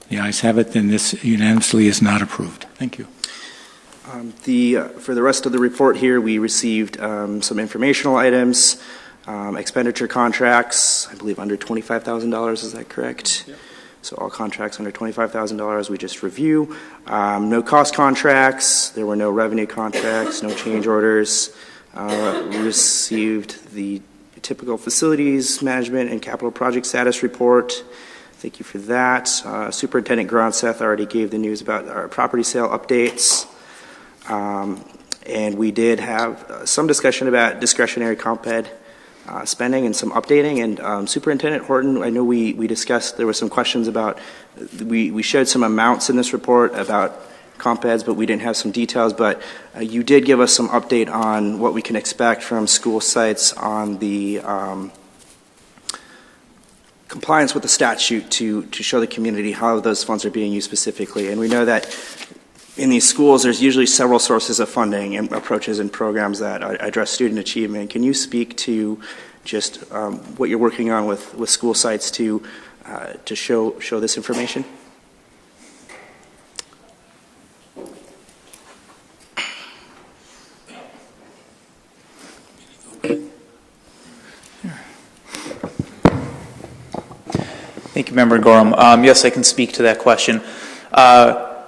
The ayes have it, then this unanimously is not approved. Thank you. For the rest of the report here, we received some informational items, expenditure contracts, I believe under $25,000, is that correct? Yep. So all contracts under $25,000 we just review. No cost contracts, there were no revenue contracts, no change orders. We received the typical facilities management and capital project status report. Thank you for that. Superintendent Gronseth already gave the news about our property sale updates. And we did have some discussion about discretionary comp ed spending and some updating. And Superintendent Horton, I know we discussed, there were some questions about, we showed some amounts in this report about comp eds, but we didn't have some details. But you did give us some update on what we can expect from school sites on the compliance with the statute to show the community how those funds are being used specifically. And we know that in these schools, there's usually several sources of funding and approaches and programs that address student achievement. Can you speak to just what you're working on with school sites to show this information? Thank you, Member Gorham. Yes, I can speak to that question.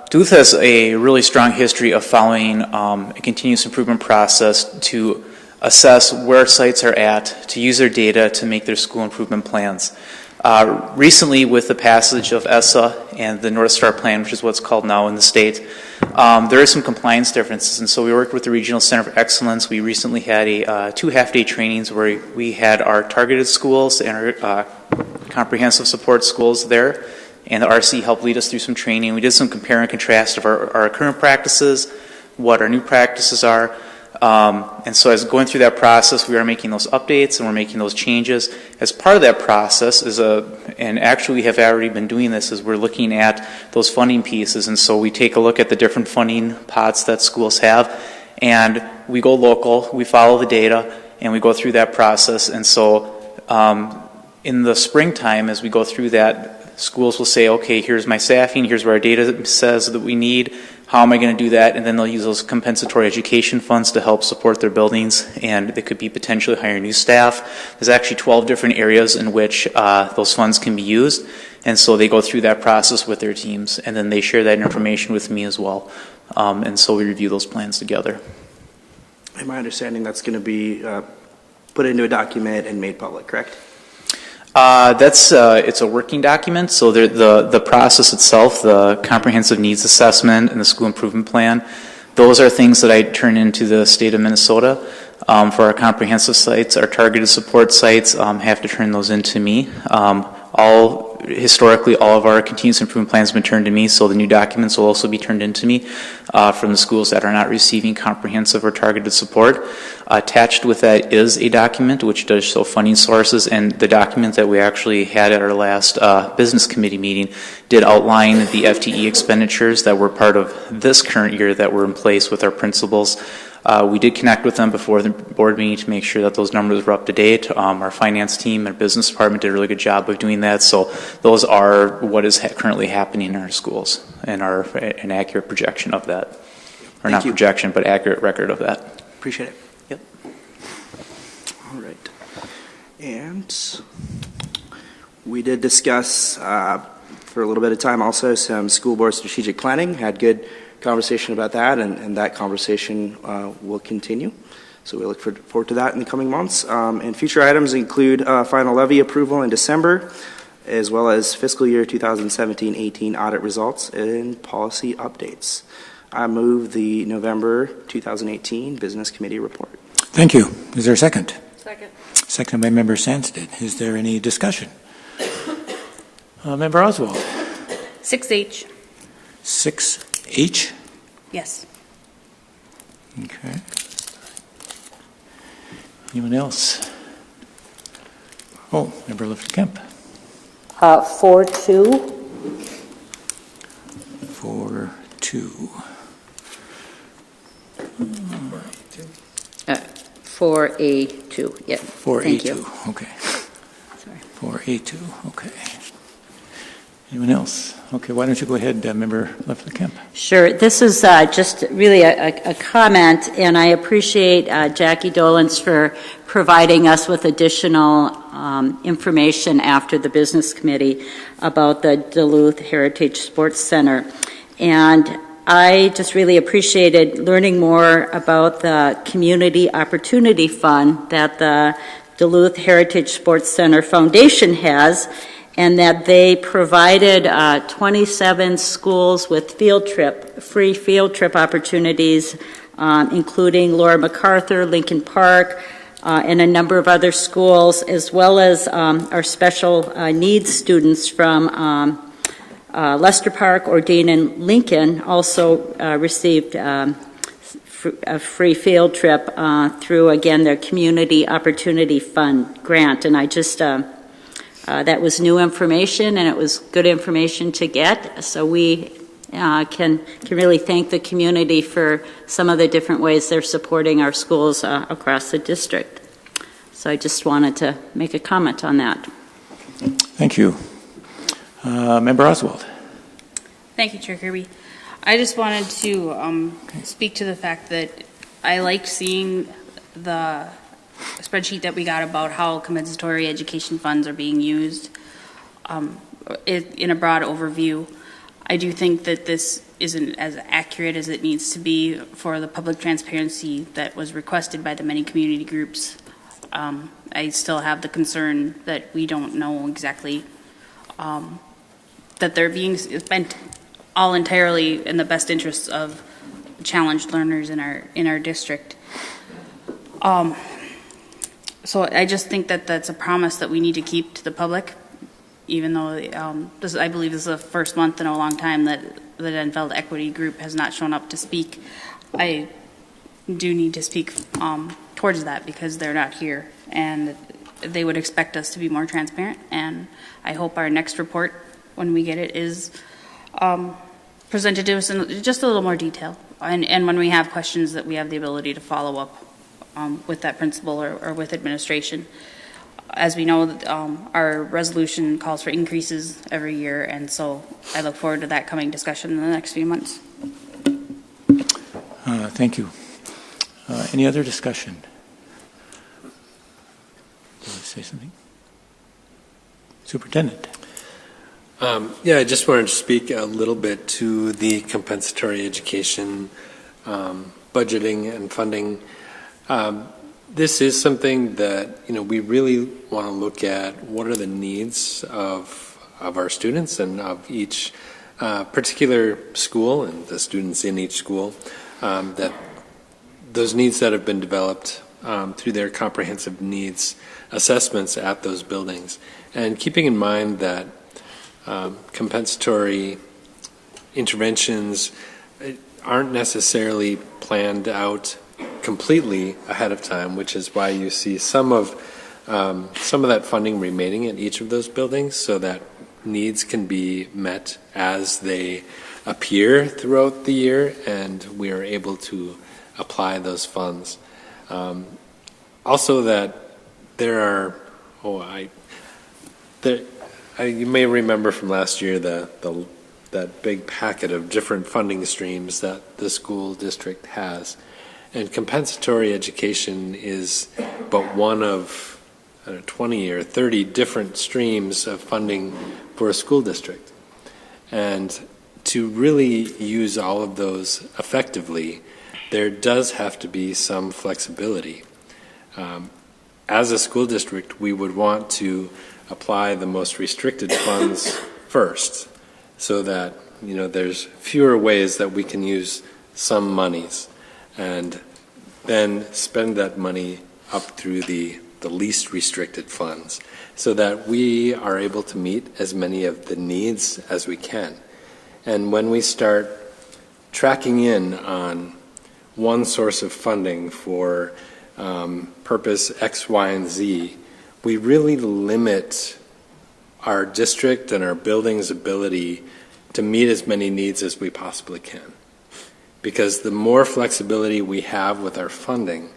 Duluth has a really strong history of following a continuous improvement process to assess where sites are at, to use their data to make their school improvement plans. Recently, with the passage of ESSA and the North Star Plan, which is what's called now in the state, there are some compliance differences, and so we worked with the Regional Center of Excellence. We recently had 2 half-day trainings where we had our targeted schools and our comprehensive support schools there, and the RC helped lead us through some training. We did some compare and contrast of our current practices, what our new practices are, and so as going through that process, we are making those updates and we're making those changes. As part of that process and actually we have already been doing this, is we're looking at those funding pieces, and so we take a look at the different funding pots that schools have, and we go local, we follow the data, and we go through that process. And so in the springtime, as we go through that, schools will say, okay, here's my staffing, here's where our data says that we need, how am I going to do that? And then they'll use those compensatory education funds to help support their buildings, and they could be potentially hiring new staff. There's actually 12 different areas in which those funds can be used, and so they go through that process with their teams, and then they share that information with me as well. And so we review those plans together. In my understanding, that's going to be put into a document and made public, correct? It's a working document, so the process itself, the comprehensive needs assessment and the school improvement plan, those are things that I turn into the state of Minnesota. For our comprehensive sites, our targeted support sites have to turn those into me. Historically, all of our continuous improvement plans have been turned to me, so the new documents will also be turned into me from the schools that are not receiving comprehensive or targeted support. Attached with that is a document which does show funding sources, and the document that we actually had at our last business committee meeting did outline the FTE expenditures that were part of this current year that were in place with our principals. We did connect with them before the board meeting to make sure that those numbers were up to date. Our finance team and business department did a really good job of doing that. So those are what is currently happening in our schools and are an accurate projection of that. Or not projection, but accurate record of that. Appreciate it. Yep. All right. And we did discuss for a little bit of time also some school board strategic planning. Had good conversation about that, and that conversation will continue. So we look forward to that in the coming months. And future items include final levy approval in December, as well as fiscal year 2017-18 audit results and policy updates. I move the November 2018 Business Committee report. Thank you. Is there a second? Second. Seconded by Member Sandsted. Is there any discussion? Member Oswald. 6H. 6H? Yes. Okay. Anyone else? Oh, Member Lifton-Kemp. 4-2. 4-2. 4A2, yeah. 4A2, Thank you. okay. Sorry. 4A2, okay. Anyone else? Okay, why don't you go ahead, Member Lefler-Kemp. Sure. This is just really a comment, and I appreciate Jackie Dolans for providing us with additional information after the business committee about the Duluth Heritage Sports Center. And I just really appreciated learning more about the Community Opportunity Fund that the Duluth Heritage Sports Center Foundation has, and that they provided 27 schools with free field trip opportunities, including Laura MacArthur, Lincoln Park, and a number of other schools, as well as our special needs students from Lester Park, Ordine, and Lincoln also received a free field trip through, again, their Community Opportunity Fund grant. And I just, that was new information, and it was good information to get. So we can really thank the community for some of the different ways they're supporting our schools across the district. So I just wanted to make a comment on that. Thank you. Member Oswald. Thank you, Chair Kirby. I just wanted to speak to the fact that I liked seeing the spreadsheet that we got about how compensatory education funds are being used in a broad overview. I do think that this isn't as accurate as it needs to be for the public transparency that was requested by the many community groups. I still have the concern that we don't know exactly that they're being spent all entirely in the best interests of challenged learners in our district. So I just think that that's a promise that we need to keep to the public, even though I believe this is the first month in a long time that the Denfeld Equity Group has not shown up to speak. I do need to speak towards that because they're not here, and they would expect us to be more transparent. And I hope our next report, when we get it, is presented to us in just a little more detail. And when we have questions, that we have the ability to follow up with that principal or with administration. As we know, our resolution calls for increases every year, and so I look forward to that coming discussion in the next few months. Thank you. Any other discussion? Do you want to say something? Superintendent. Yeah, I just wanted to speak a little bit to the compensatory education budgeting and funding. This is something that we really want to look at. What are the needs of our students and of each particular school and the students in each school? That those needs that have been developed through their comprehensive needs assessments at those buildings, and keeping in mind that compensatory interventions aren't necessarily planned out completely ahead of time, which is why you see some of that funding remaining at each of those buildings, so that needs can be met as they appear throughout the year, and we are able to apply those funds. Also, that there are you may remember from last year that big packet of different funding streams that the school district has. And compensatory education is but one of 20 or 30 different streams of funding for a school district. And to really use all of those effectively, there does have to be some flexibility. As a school district, we would want to apply the most restricted funds first, so that there's fewer ways that we can use some monies, and then spend that money up through the least restricted funds, so that we are able to meet as many of the needs as we can. And when we start tracking in on one source of funding for purpose X, Y, and Z, we really limit our district and our building's ability to meet as many needs as we possibly can. Because the more flexibility we have with our funding,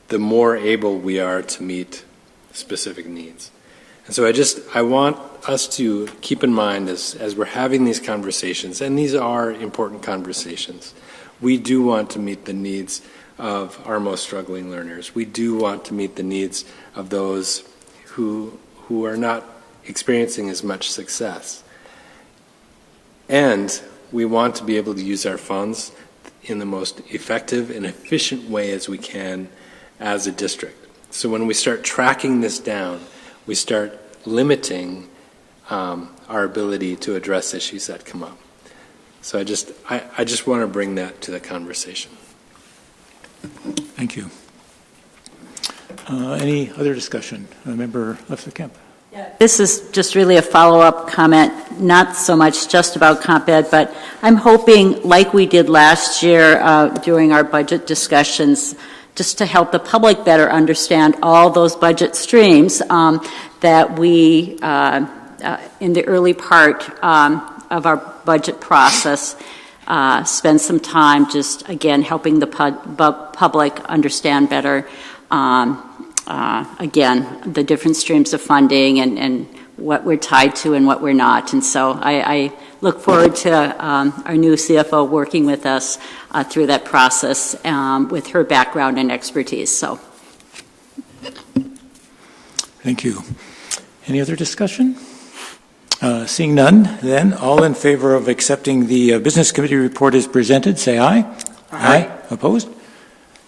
the more able we are to meet specific needs. And so I want us to keep in mind as we're having these conversations, and these are important conversations, we do want to meet the needs of our most struggling learners. We do want to meet the needs of those who are not experiencing as much success. And we want to be able to use our funds in the most effective and efficient way as we can as a district. So when we start tracking this down, we start limiting our ability to address issues that come up. So I just want to bring that to the conversation. Thank you. Any other discussion? Member Lefferkamp. This is just really a follow-up comment, not so much just about comp ed, but I'm hoping, like we did last year during our budget discussions, just to help the public better understand all those budget streams that we, in the early part of our budget process, spend some time just, again, helping the public understand better again, the different streams of funding and what we're tied to and what we're not. And so I look forward to our new CFO working with us through that process with her background and expertise. So, thank you. Any other discussion? Seeing none, then all in favor of accepting the Business Committee report as presented, say aye. Aye. Opposed?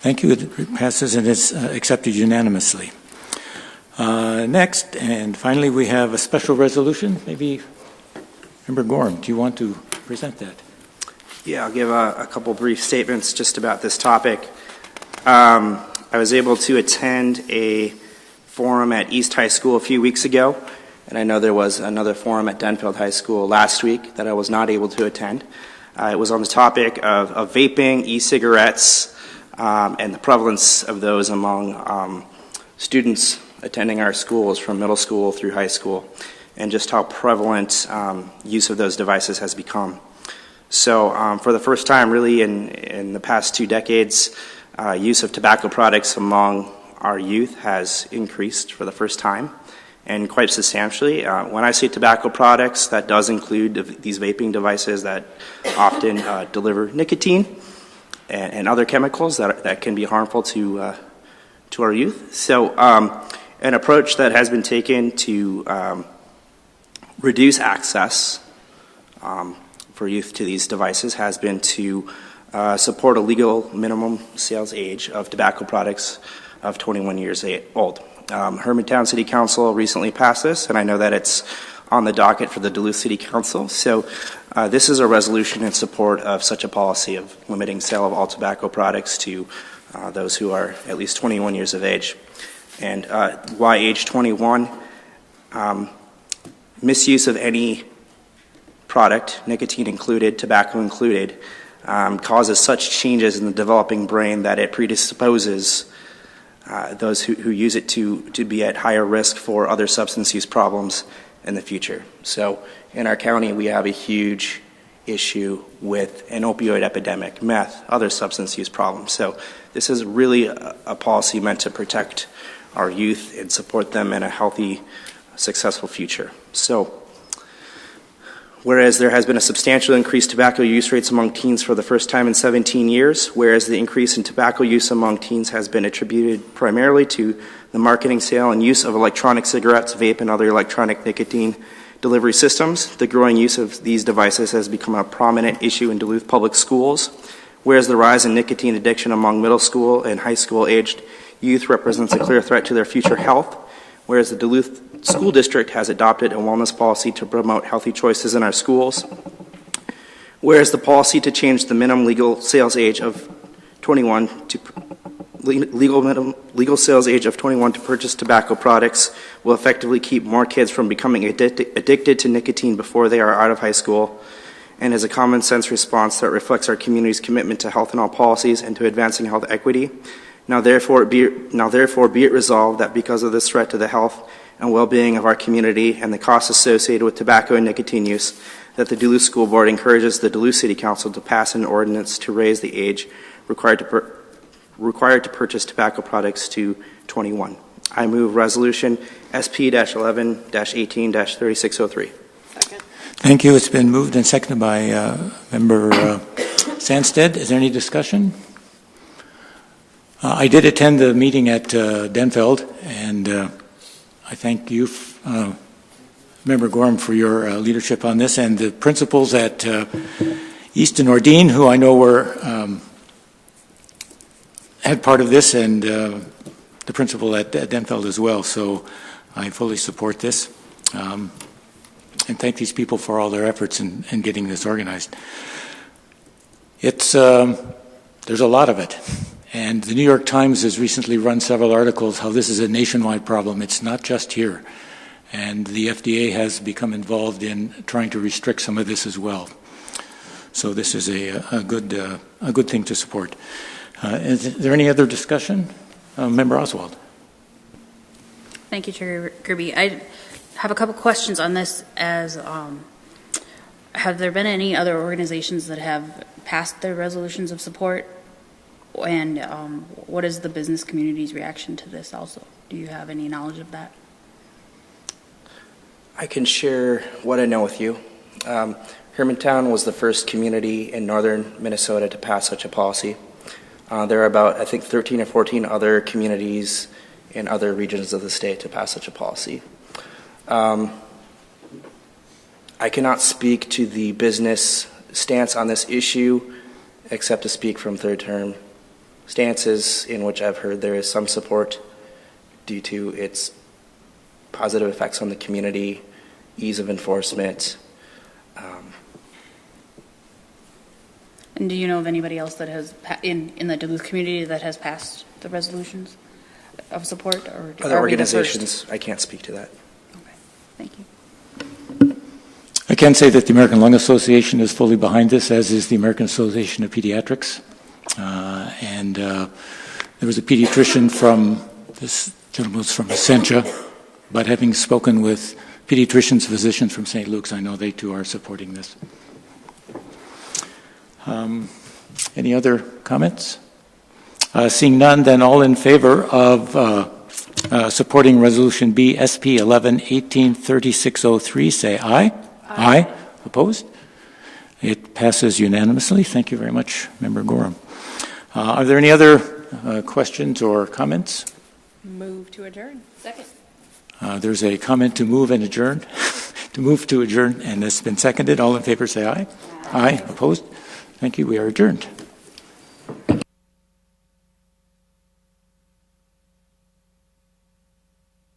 Thank you. It passes and is accepted unanimously. Next, and finally, we have a special resolution. Maybe, Member Gorham, do you want to present that? Yeah, I'll give a couple brief statements just about this topic. I was able to attend a forum at East High School a few weeks ago, and I know there was another forum at Denfield High School last week that I was not able to attend. It was on the topic of vaping, e-cigarettes, and the prevalence of those among students attending our schools from middle school through high school, and just how prevalent use of those devices has become. So for the first time really in the past 2 decades, use of tobacco products among our youth has increased for the first time, and quite substantially. When I say tobacco products, that does include these vaping devices that often deliver nicotine and other chemicals that can be harmful to our youth. So an approach that has been taken to reduce access for youth to these devices has been to support a legal minimum sales age of tobacco products of 21 years old. Hermantown City Council recently passed this, and I know that it's on the docket for the Duluth City Council. So this is a resolution in support of such a policy of limiting sale of all tobacco products to those who are at least 21 years of age. And why age 21? Misuse of any product, nicotine included, tobacco included, causes such changes in the developing brain that it predisposes those who use it to be at higher risk for other substance use problems in the future. So in our county, we have a huge issue with an opioid epidemic, meth, other substance use problems. So this is really a policy meant to protect our youth and support them in a healthy, successful future. So whereas there has been a substantial increased tobacco use rates among teens for the first time in 17 years, whereas the increase in tobacco use among teens has been attributed primarily to the marketing, sale, and use of electronic cigarettes, vape, and other electronic nicotine delivery systems, the growing use of these devices has become a prominent issue in Duluth public schools, whereas the rise in nicotine addiction among middle school and high school aged youth represents a clear threat to their future health, whereas the Duluth School District has adopted a wellness policy to promote healthy choices in our schools, whereas the policy to change the minimum legal sales age of 21 to legal sales age of 21 to purchase tobacco products will effectively keep more kids from becoming addicted to nicotine before they are out of high school, and is a common sense response that reflects our community's commitment to health and all policies and to advancing health equity. Now therefore be it resolved that because of this threat to the health and well-being of our community and the costs associated with tobacco and nicotine use, that the Duluth School Board encourages the Duluth City Council to pass an ordinance to raise the age required to purchase tobacco products to 21. I move Resolution SP-11-18-3603. Thank you. It's been moved and seconded by Member Sandsted. Is there any discussion? I did attend the meeting at Denfeld, and I thank you, Member Gorham, for your leadership on this, and the principals at East and Ordine, who I know were had part of this, and the principal at Denfeld as well. So I fully support this, and thank these people for all their efforts in getting this organized. It's there's a lot of it. And the New York Times has recently run several articles how this is a nationwide problem. It's not just here. And the FDA has become involved in trying to restrict some of this as well. So this is a good thing to support. Is there any other discussion? Member Oswald. Thank you, Chair Kirby. I have a couple questions on this. Have there been any other organizations that have passed their resolutions of support? And what is the business community's reaction to this also? Do you have any knowledge of that? I can share what I know with you. Hermantown was the first community in northern Minnesota to pass such a policy. There are about, I think, 13 or 14 other communities in other regions of the state to pass such a policy. I cannot speak to the business stance on this issue except to speak from third-term stances in which I've heard there is some support due to its positive effects on the community, ease of enforcement. And do you know of anybody else that has, in the Duluth community, that has passed the resolutions of support? Or other organizations, I can't speak to that. Okay, thank you. I can say that the American Lung Association is fully behind this, as is the American Association of Pediatrics. And there was a pediatrician from, this gentleman was from Essentia, but having spoken with pediatricians, physicians from St. Luke's, I know they too are supporting this. Any other comments? Seeing none, then all in favor of supporting Resolution B, SP 11-18-3603, say aye. Aye. Opposed? It passes unanimously. Thank you very much, Member Gorham. Are there any other questions or comments? Move to adjourn. Second. There's a comment to move and adjourn. To move to adjourn, and it's been seconded. All in favor say aye. Aye. Opposed? Thank you. We are adjourned.